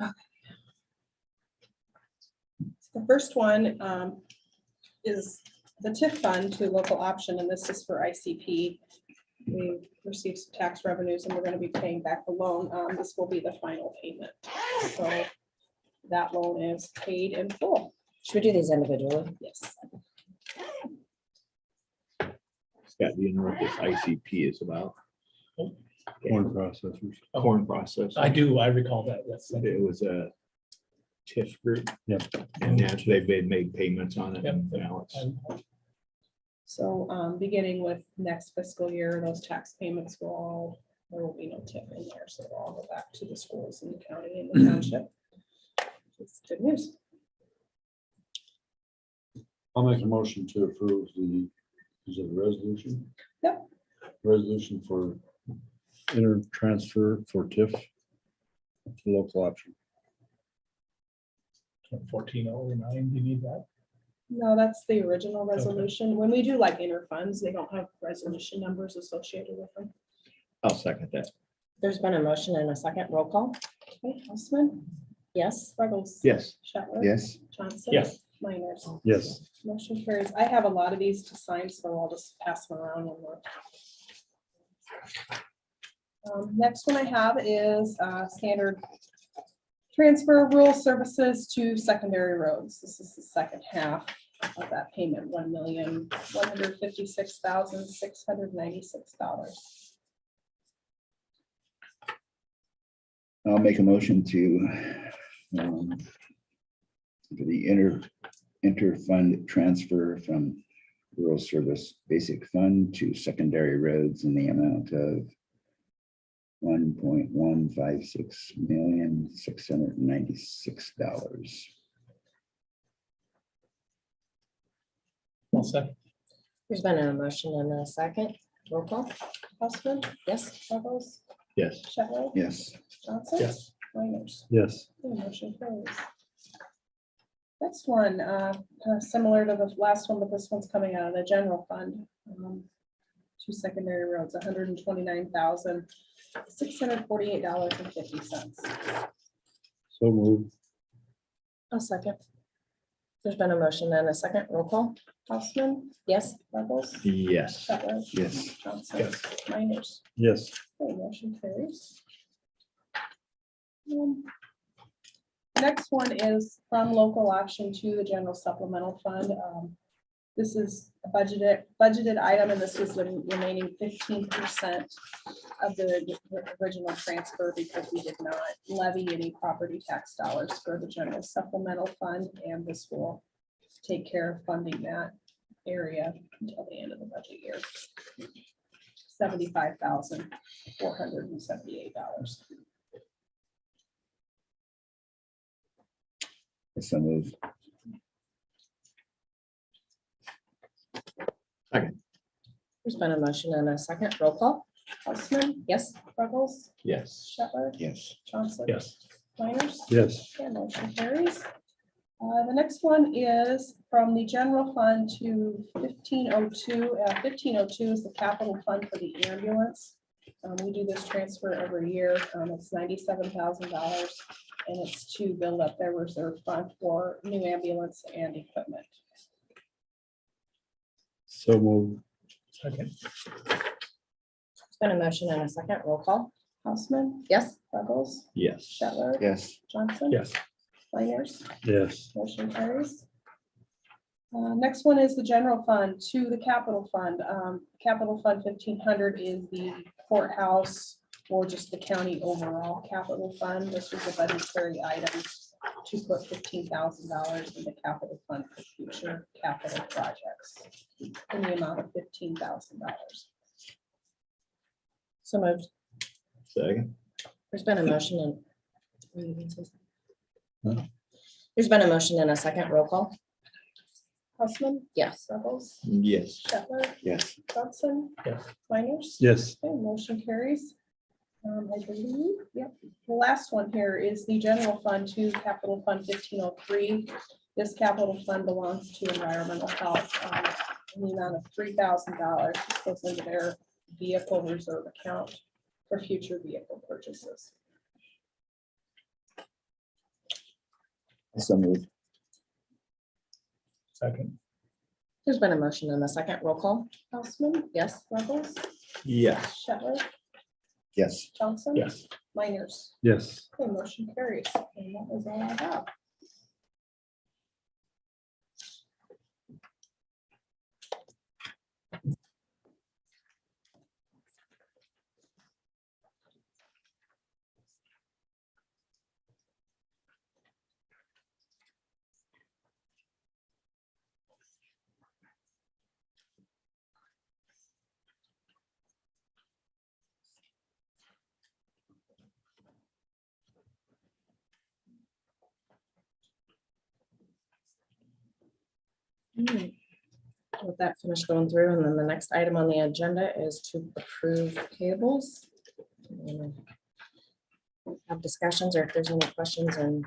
Okay. The first one is the TIF fund to local option, and this is for ICP. We received some tax revenues and we're going to be paying back the loan. This will be the final payment. So that loan is paid in full. Should we do these individually? Yes. Scott, do you know what this ICP is about? Corn processors. Corn process. I do, I recall that, yes. It was a TIF group. Yep. And that's, they've made payments on it. And now it's. So beginning with next fiscal year, those tax payments will all, there will be no TIF in there. So they'll all go back to the schools in the county and the township. It's good news. I'll make a motion to approve the, is it a resolution? Yep. Resolution for inter transfer for TIF to local option. 1409, do you need that? No, that's the original resolution. When we do like interfunds, they don't have resolution numbers associated with them. I'll second that. There's been a motion and a second. Roll call. Okay, Houseman, Yes. Ruggles. Yes. Shetler. Yes, Johnson. Yes. Miners. Yes. Motion carries. I have a lot of these to sign, so I'll just pass them around one more. Next one I have is standard transfer of rural services to secondary roads. This is the second half of that payment, $1,156,696. I'll make a motion to for the inter-fund transfer from rural service basic fund to secondary roads in the amount of $1,156,696. I'll second. There's been a motion and a second. Roll call. Houseman, Yes. Ruggles, Yes. Shetler. Yes, Johnson. Yes. Miners. Yes. Okay, motion carries. Next one, kind of similar to the last one, but this one's coming out of the general fund. Two secondary roads, $129,648.50. So moved. A second. There's been a motion and a second. Roll call. Houseman, Yes. Ruggles, Yes. Shetler. yes, Johnson. Yes. Miners. Yes. Okay, motion carries. Next one is from local option to the general supplemental fund. This is a budgeted item, and this is the remaining 15% of the original transfer because we did not levy any property tax dollars for the general supplemental fund, and this will take care of funding that area until the end of the budget year. $75,478. so moved. There's been a motion and a second. Roll call. Houseman, Yes. Ruggles, Yes. Shetler. Yes, Johnson. Yes. Miners. Yes. Okay, motion carries. The next one is from the general fund to 1502. 1502 is the capital fund for the ambulance. We do this transfer every year. It's $97,000, and it's to build up their reserve fund for new ambulance and equipment. So moved. Second. There's been a motion and a second. Roll call. Houseman, Yes. Ruggles, Yes. Shetler. yes, Johnson. Yes. Miners. Yes. Motion carries. Next one is the general fund to the capital fund. Capital fund 1500 is the courthouse or just the county overall capital fund. This was a budgetary item to put $15,000 in the capital fund for future capital projects in the amount of $15,000. So moved. Second. There's been a motion and. There's been a motion and a second. Roll call. Houseman, Yes. Ruggles, Yes. Shetler, yes, Johnson. Yes. Miners. Yes. Okay, motion carries. I believe, yep. The last one here is the general fund to capital fund 1503. This capital fund belongs to environmental health in the amount of $3,000. This goes into their vehicle reserve account for future vehicle purchases. so moved. Second. There's been a motion and a second. Roll call. Houseman, Yes. Ruggles, Yes. Shetler, Yes, Johnson. Yes. Miners. Yes. Okay, motion carries. And that is all I have. With that finished going through, and then the next item on the agenda is to approve payables. Have discussions, or if there's any questions, and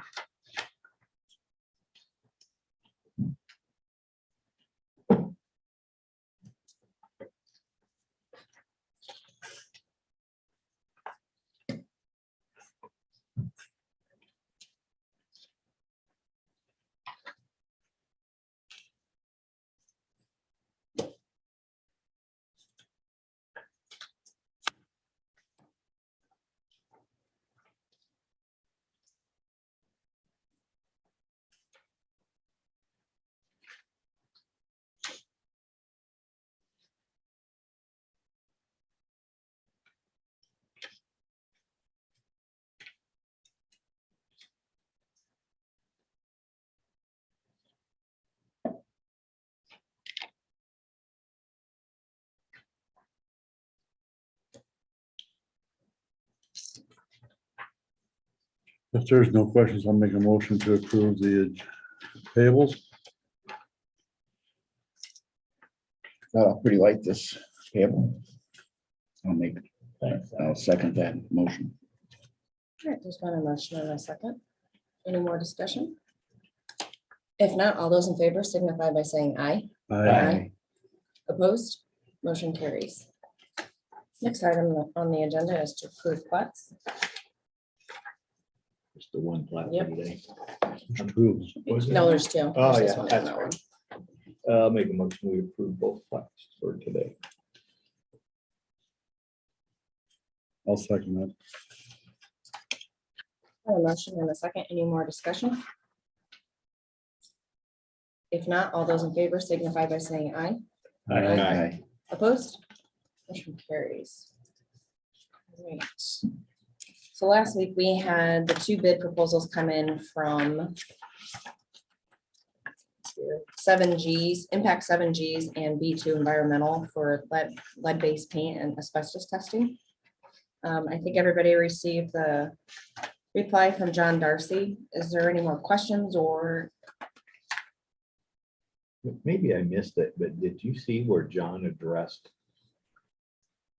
If there's no questions, I'll make a motion to approve the payables. Pretty like this payable. I'll second that motion. all right, there's been a motion and a second. Any more discussion? If not, all those in favor signify by saying aye. Aye. Opposed? Motion carries. Next item on the agenda is to approve plats. Just the one platform Yep. today. Approved. No, there's two. Oh, There's this yeah, one and that's that one. right. Make a motion, we approve both plats for today. I'll second that. A motion and a second. Any more discussion? If not, all those in favor signify by saying aye. Aye. Opposed? Motion carries. Right. So last week we had the two bid proposals come in from 7Gs, Impact 7Gs and B2 Environmental for lead-based paint and asbestos testing. I think everybody received the reply from John Darcy. Is there any more questions or? Maybe I missed it, but did you see where John addressed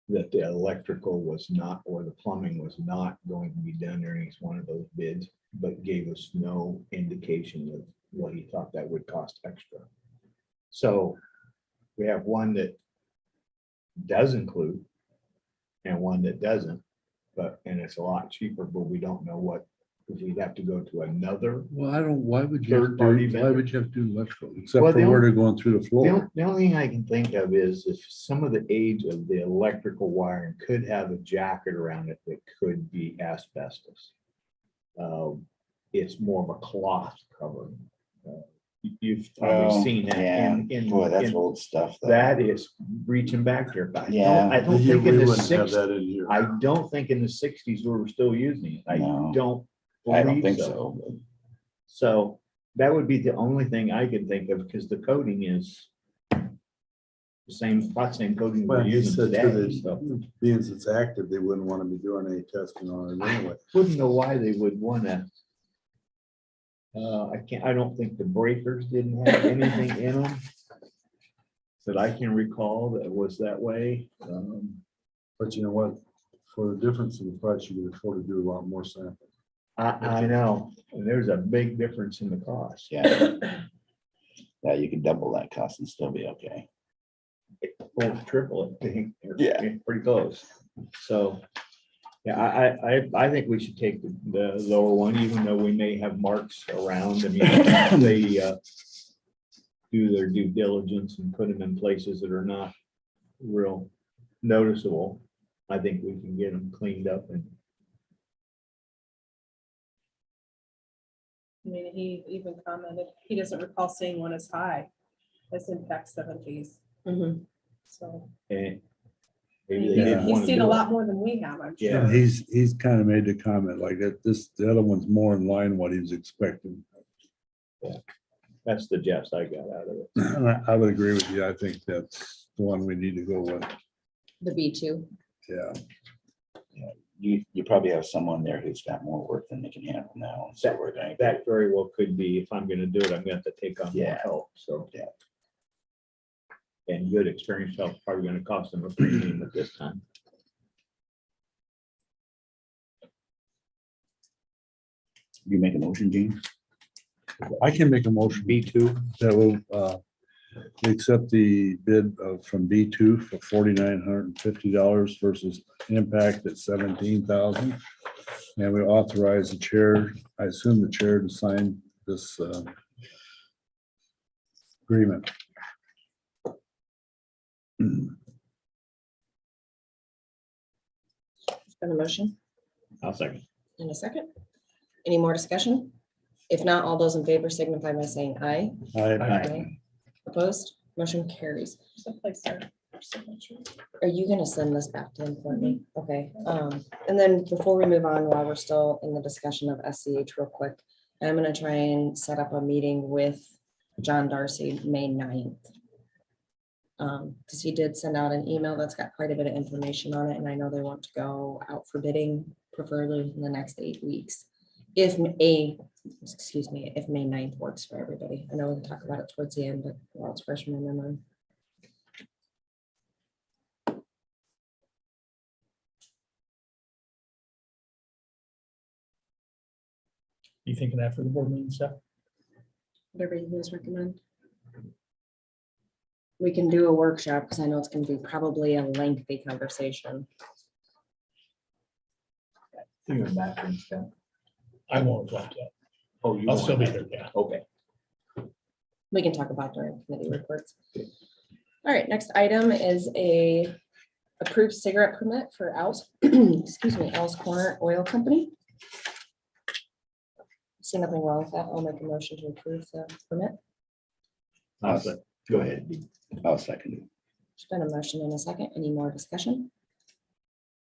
that the electrical was not, or the plumbing was not going to be done during each one of those bids, but gave us no indication of what he thought that would cost extra? So we have one that does include and one that doesn't, and it's a lot cheaper, but we don't know what, if we'd have to go to another. Well, why would you, Third party why vendor. would you have to do electrical, except Well, for the where they're going through the floor? The only thing I can think of is if some of the age of the electrical wiring could have a jacket around it that could be asbestos. It's more of a cloth covering. You've probably seen that. Yeah, in boy, that's in- old stuff. though. That is reaching back there. Yeah. I don't We think in the wouldn't have 60s, that in here. I don't think in the 60s we were still using it. I No. don't. I don't believe think so. but So that would be the only thing I could think of, because the coating is the same, about the same coating we're Well, he using said today. too So that being it's active, they wouldn't want to be doing any testing on it anyway. wouldn't know why they would want to. I don't think the breakers didn't have anything in them that I can recall that was that way. But you know what? For the difference in the price, you could afford to do a lot more sampling. I know, and there's a big difference in the cost. Yeah. Yeah, you can double that cost and still be okay. Or triple it, I think. Yeah. Pretty close. So, yeah, I think we should take the lower one, even though we may have marks around. I mean, they do their due diligence and put them in places that are not real noticeable. I think we can get them cleaned up and I mean, he even commented, he doesn't recall seeing one as high as Impact 7Gs. Mhm. So maybe they Yeah. didn't he's want to seen a do it. lot more than we have, I'm Yeah. sure. He's kind of made the comment like that, the other one's more in line what he was expecting. That's the gist I got out of it. And I would agree with you. I think that's the one we need to go with. The B2. Yeah. You probably have someone there who's got more work than they can handle now. So we're going. That very well could be, if I'm gonna do it, I'm gonna have to take on more Yeah. help, so. and good experienced help, probably gonna cost them a premium at this time. You make a motion, Gene? I can make a motion B2, that will, we accept the bid from B2 for $4,950 versus Impact at $17,000. And we authorize the chair, I assume the chair to sign this agreement. Been a motion I'll second. in a second. Any more discussion? If not, all those in favor signify by saying aye. I Opposed, motion carries. Someplace there for signature. Are you gonna send this back to him for me? Okay, and then before we move on, while we're still in the discussion of SCH real quick, I'm gonna try and set up a meeting with John Darcy, May 9th. Because he did send out an email that's got quite a bit of information on it, and I know they want to go out for bidding, preferably in the next 8 weeks. If May 9th works for everybody. I know we can talk about it towards the end, but while it's fresh in my memory. You thinking after the board meeting stuff? Whatever you guys recommend. We can do a workshop because I know it's going to be probably a lengthy conversation. You're back and stuff. I won't like that. Oh, you I'll still be want there, that? yeah. Okay. We can talk about during committee reports. All right, next item is a approved cigarette permit for Al's, excuse me, Al's Corner Oil Company. See nothing wrong with that. I'll make a motion to approve the permit. Go ahead. I'll second it. There's been a motion in a second. Any more discussion?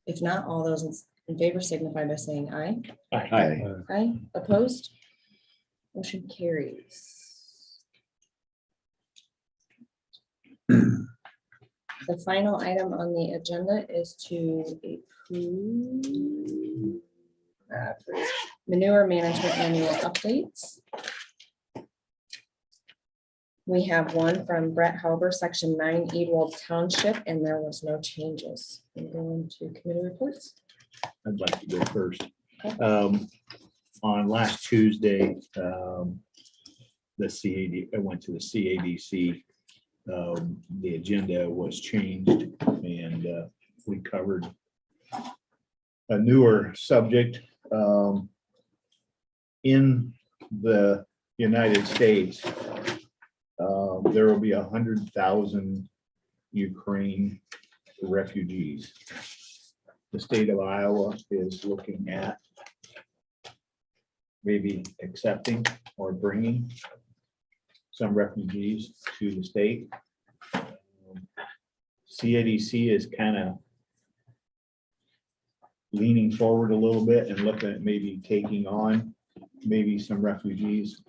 If not, all those in favor signify by saying aye. Aye. Aye, opposed? Motion carries. The final item on the agenda is to approve manure management annual updates. We have one from Brett Halber, Section 9, Edwald Township, and there was no changes. We go into committee reports. I'd like to go first. On last Tuesday, the CAD, I went to the CADC. The agenda was changed and we covered a newer subject. In the United States, there will be 100,000 Ukraine refugees. The state of Iowa is looking at maybe accepting or bringing some refugees to the state. CADC is kind of leaning forward a little bit and looking at maybe taking on maybe some refugees.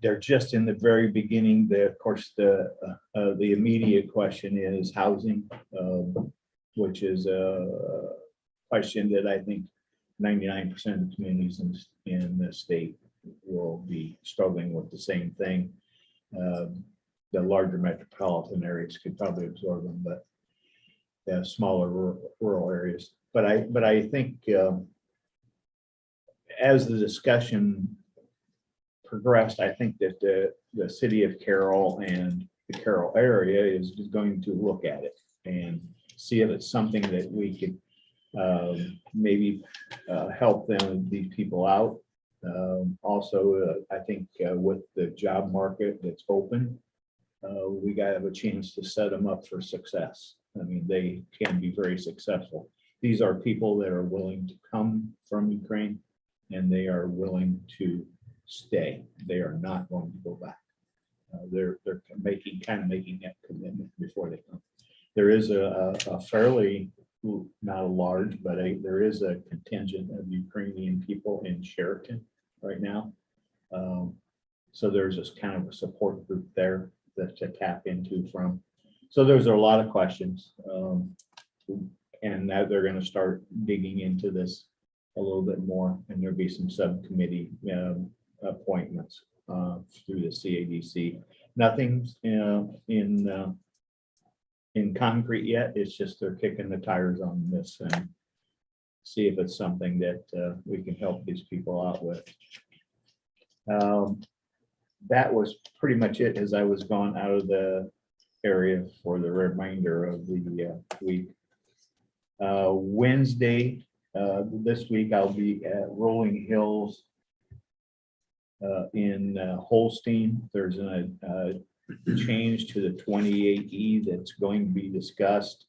They're just in the very beginning. Of course, the immediate question is housing, which is a question that I think 99% of communities in the state will be struggling with the same thing. The larger metropolitan areas could probably absorb them, but the smaller rural areas. But I think as the discussion progressed, I think that the city of Carroll and the Carroll area is going to look at it and see if it's something that we could maybe help these people out. Also, I think with the job market that's open, we got to have a chance to set them up for success. I mean, they can be very successful. These are people that are willing to come from Ukraine and they are willing to stay. They are not going to go back. They're making that commitment before they come. There is a fairly, not a large, but there is a contingent of Ukrainian people in Sheraton right now. So there's this kind of a support group there that to tap into from. So there's a lot of questions. And now they're going to start digging into this a little bit more, and there'll be some subcommittee appointments through the CADC. Nothing's, in concrete yet. It's just they're kicking the tires on this and see if it's something that we can help these people out with. That was pretty much it as I was gone out of the area for the remainder of the week. Wednesday, this week, I'll be at Rolling Hills in Holstein. There's a change to the 28E that's going to be discussed.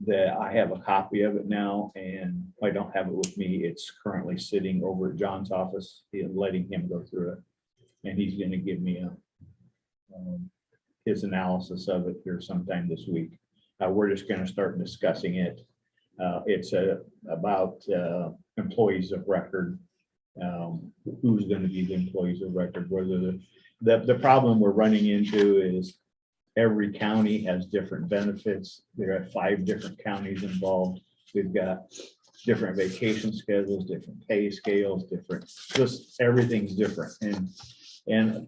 That I have a copy of it now, and I don't have it with me. It's currently sitting over at John's office, letting him go through it. And he's going to give me his analysis of it here sometime this week. We're just going to start discussing it. It's about employees of record. Who's going to be the employees of record? Whether the problem we're running into is every county has different benefits. There are 5 different counties involved. We've got different vacation schedules, different pay scales, just everything's different. And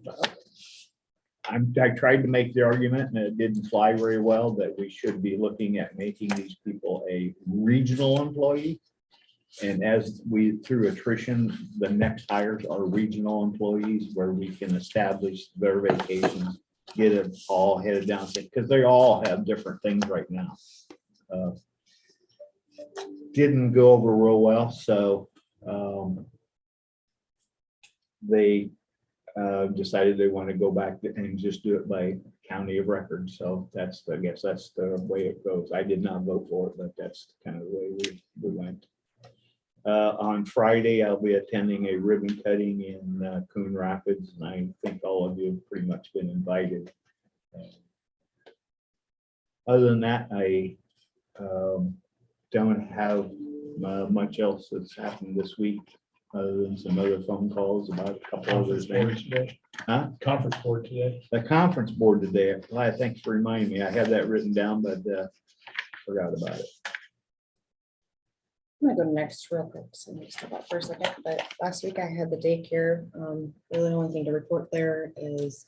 I tried to make the argument, and it didn't fly very well, that we should be looking at making these people a regional employee. And as we, through attrition, the next hires are regional employees where we can establish their vacations, get it all headed down, because they all have different things right now. Didn't go over real well, so they decided they want to go back and just do it by county of record. So that's, I guess that's the way it goes. I did not vote for it, but that's kind of the way we went. On Friday, I'll be attending a ribbon cutting in Coon Rapids, and I think all of you have pretty much been invited. Other than that, I don't have much else that's happened this week, other than some other phone calls about a couple of other things. Huh? Conference board today. The conference board today. Thanks for reminding me. I had that written down, but forgot about it. I'm gonna go next real quick, so I'm gonna step out for a second, but last week I had the daycare. Really the only thing to report there is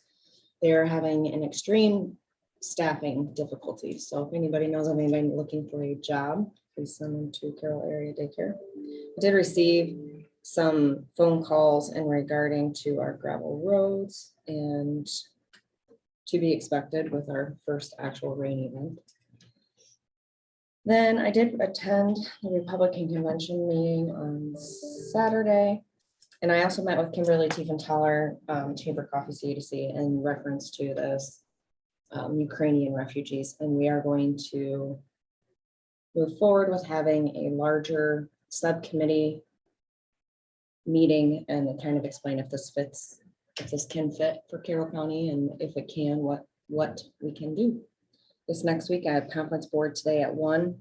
they're having an extreme staffing difficulty. So if anybody knows of anybody looking for a job, please send them to Carroll Area Daycare. I did receive some phone calls in regarding to our gravel roads, and to be expected with our first actual rain event. Then I did attend the Republican convention meeting on Saturday. And I also met with Kimberly Tiefenthaler, Chamber Coffee CDC, in reference to this Ukrainian refugees. And we are going to move forward with having a larger subcommittee meeting and kind of explain if this fits, if this can fit for Carroll County, and if it can, what we can do. This next week, I have conference board today at 1,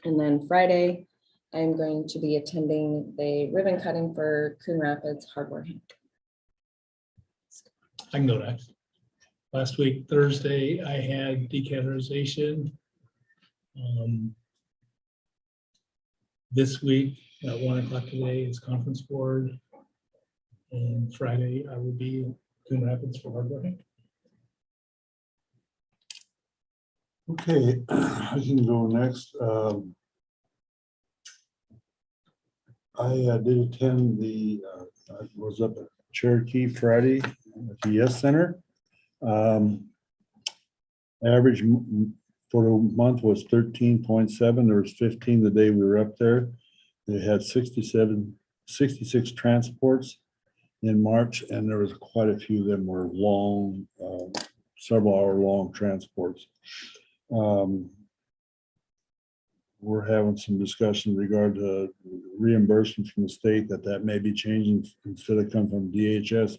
and then Friday, I'm going to be attending the ribbon cutting for Coon Rapids Hardware. I can go next. Last week, Thursday, I had decategorization. This week, at 1 o'clock today is conference board. And Friday, I will be in Coon Rapids for hardware. Okay, I can go next. I did attend I was up at Cherokee Friday at the Yes Center. Average for the month was 13.7. There was 15 the day we were up there. They had 66 transports in March, and there was quite a few of them were long, several hour long transports. We're having some discussion in regard to reimbursement from the state that may be changing. Instead of coming from DHS,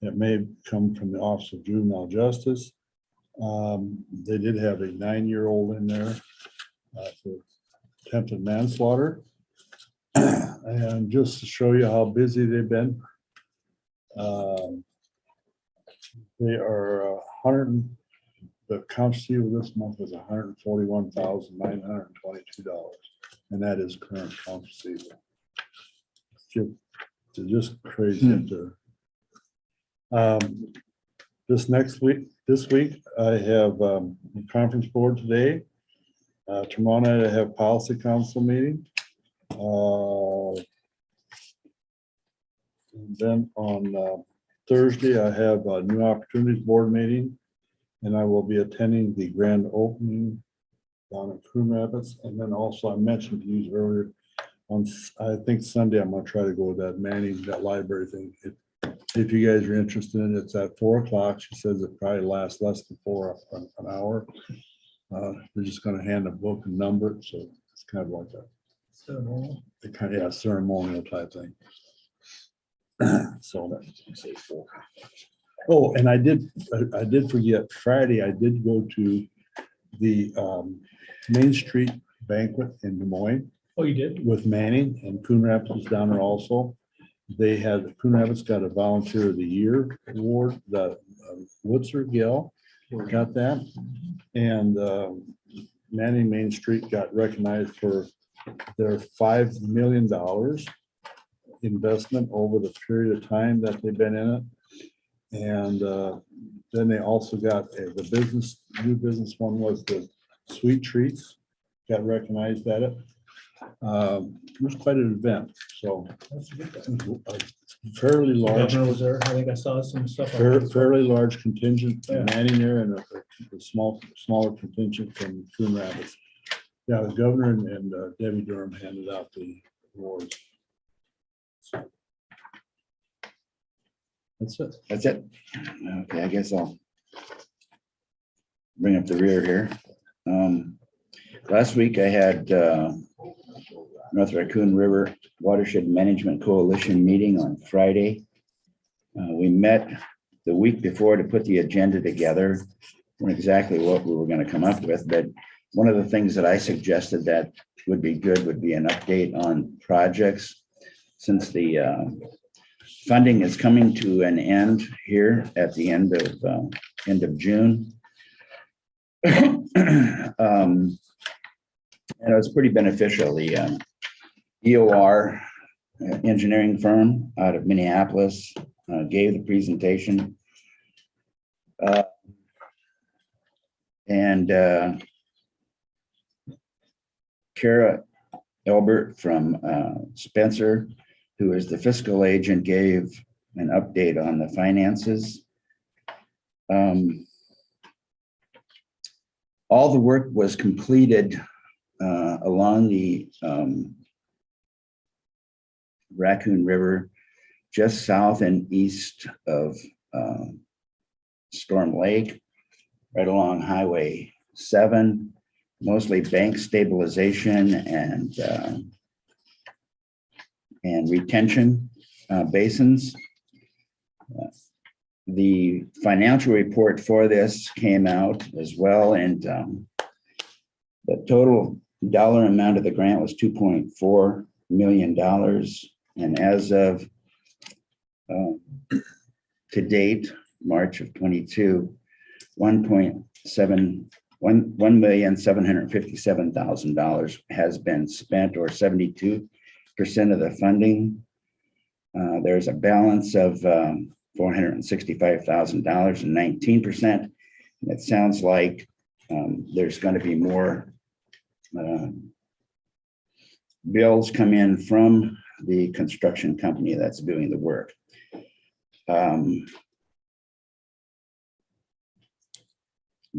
it may come from the Office of Juvenile Justice. They did have a 9-year-old in there for attempted manslaughter. And just to show you how busy they've been, they are the accounts receivable this month was $141,922, and that is current accounts receivable. They're just crazy up there. This week, I have a conference board today. Tomorrow night, I have policy council meeting. And then on Thursday, I have a new opportunities board meeting. And I will be attending the grand opening down in Coon Rapids. And then also I mentioned to you earlier, I think Sunday, I'm gonna try to go to that Manning, that library thing. If you guys are interested in it, it's at 4 o'clock. She says it probably lasts less than an hour. They're just gonna hand a book and number it, so it's kind of like Ceremonial. a ceremonial type thing. So Say 4. oh, and I did forget, Friday, I did go to the Main Street Banquet in Des Moines Oh, you did? with Manning, and Coon Rapids was down there also. Coon Rapids got a Volunteer of the Year award, the Woodsor Gill got that. And Manning Main Street got recognized for their $5 million investment over the period of time that they've been in it. And then they also got the new business one was the Sweet Treats, got recognized at it. It was quite an event, so That's a good thing. fairly large, Governor was there. I think I saw some stuff. on that. fairly large contingent Yeah. from Manning there and a smaller contingent from Coon Rapids. Yeah, the governor and Debbie Durham handed out the awards. That's it. That's it. Okay, I guess I'll bring up the rear here. Last week I had North Raccoon River Watershed Management Coalition meeting on Friday. We met the week before to put the agenda together, on exactly what we were going to come up with, but one of the things that I suggested that would be good would be an update on projects, since the funding is coming to an end here at the end of June. And it was pretty beneficial. The EOR engineering firm out of Minneapolis gave the presentation. And Kara Elbert from Spencer, who is the fiscal agent, gave an update on the finances. All the work was completed along the Raccoon River, just south and east of Storm Lake, right along Highway 7, mostly bank stabilization and retention basins. The financial report for this came out as well, and the total dollar amount of the grant was $2.4 million. And as of to date, March of 22, $1,757,000 has been spent, or 72% of the funding. There's a balance of $465,000 and 19%. It sounds like there's going to be more bills come in from the construction company that's doing the work. And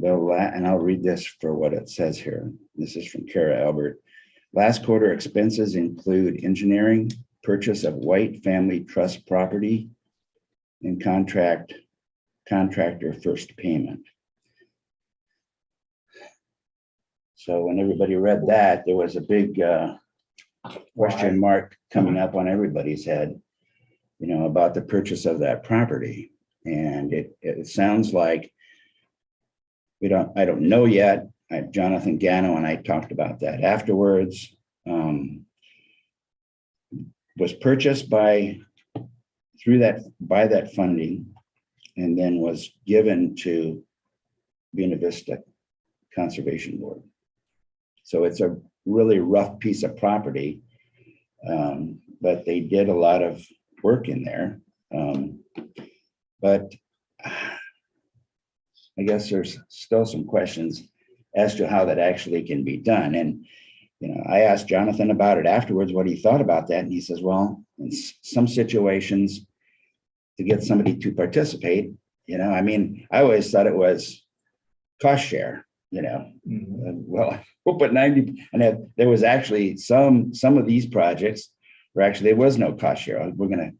I'll read this for what it says here. This is from Kara Albert. Last quarter expenses include engineering, purchase of White Family Trust property, and contractor first payment. So when everybody read that, there was a big question mark coming up on everybody's head, about the purchase of that property. And it sounds like I don't know yet. Jonathan Gano and I talked about that afterwards. Was purchased by that funding, and then was given to Buena Vista Conservation Board. So it's a really rough piece of property, but they did a lot of work in there. But I guess there's still some questions as to how that actually can be done. And, I asked Jonathan about it afterwards, what he thought about that. And he says, well, in some situations, to get somebody to participate, I always thought it was cost share, well, we'll put 90, and there was actually some of these projects where actually there was no cost share. We're gonna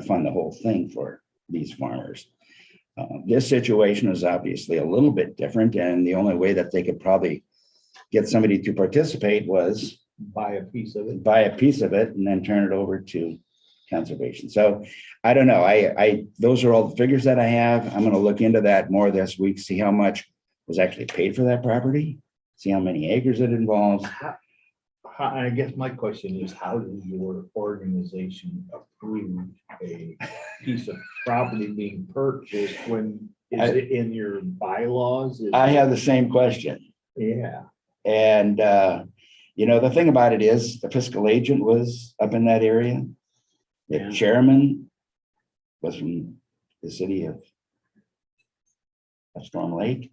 fund the whole thing for these farmers. This situation is obviously a little bit different, and the only way that they could probably get somebody to participate was Buy a piece of it. and then turn it over to conservation. So I don't know. Those are all the figures that I have. I'm going to look into that more this week, see how much was actually paid for that property, see how many acres it involves. I guess my question is, how does your organization approve a piece of property being purchased when is it in your bylaws? I have the same question. Yeah. And, the thing about it is the fiscal agent was up in that area. The Yeah. chairman was from the city of Storm Lake,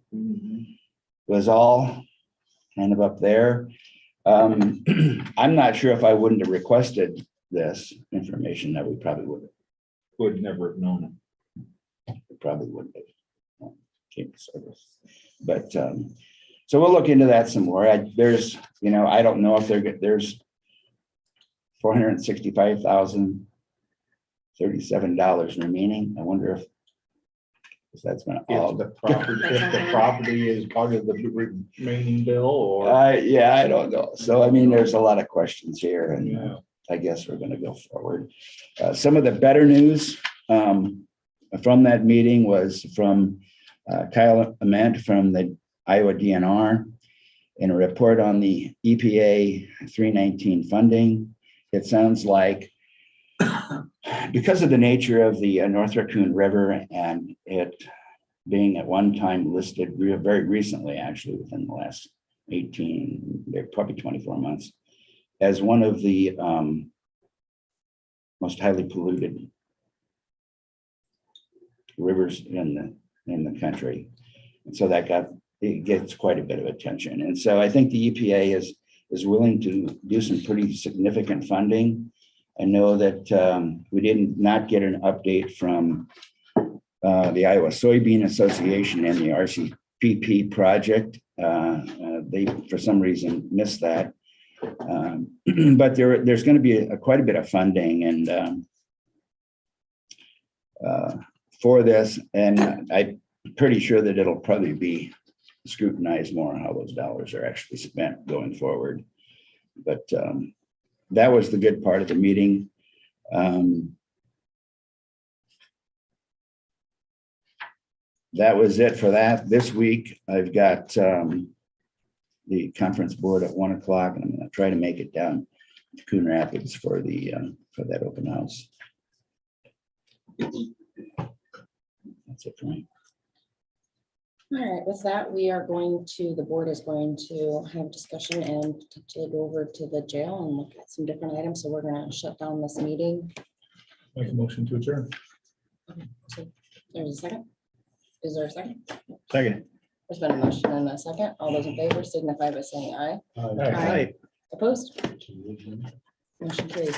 was all kind of up there. I'm not sure if I wouldn't have requested this information that we probably Would never have known it. probably wouldn't have. Came to service. But, so we'll look into that some more. I don't know if there's $465,037 remaining. I wonder if that's gonna all. If the property is part of the remaining bill or. I don't know. So, there's a lot of questions here, and Yeah. I guess we're gonna go forward. Some of the better news from that meeting was from Kyle Ament from the Iowa DNR in a report on the EPA 319 funding. It sounds like because of the nature of the North Raccoon River and it being at one time listed very recently, actually within the last 18, probably 24 months, as one of the most highly polluted rivers in the country. And so it gets quite a bit of attention. And so I think the EPA is willing to do some pretty significant funding. I know that we did not get an update from the Iowa Soybean Association and the RCPP project. They, for some reason, missed that. But there's going to be quite a bit of funding and for this, and I'm pretty sure that it'll probably be scrutinized more on how those dollars are actually spent going forward. But that was the good part of the meeting. That was it for that. This week, I've got the conference board at 1 o'clock, and I'm going to try to make it down to Coon Rapids for that open house. That's it for me. All right, with that, the board is going to have discussion and potentially go over to the jail and look at some different items. So we're gonna shut down this meeting. Make a motion to adjourn. So there's a second. Is there a second? Second. There's been a motion and a second. All those in favor signify by saying aye. Aye. Opposed? Motion carries.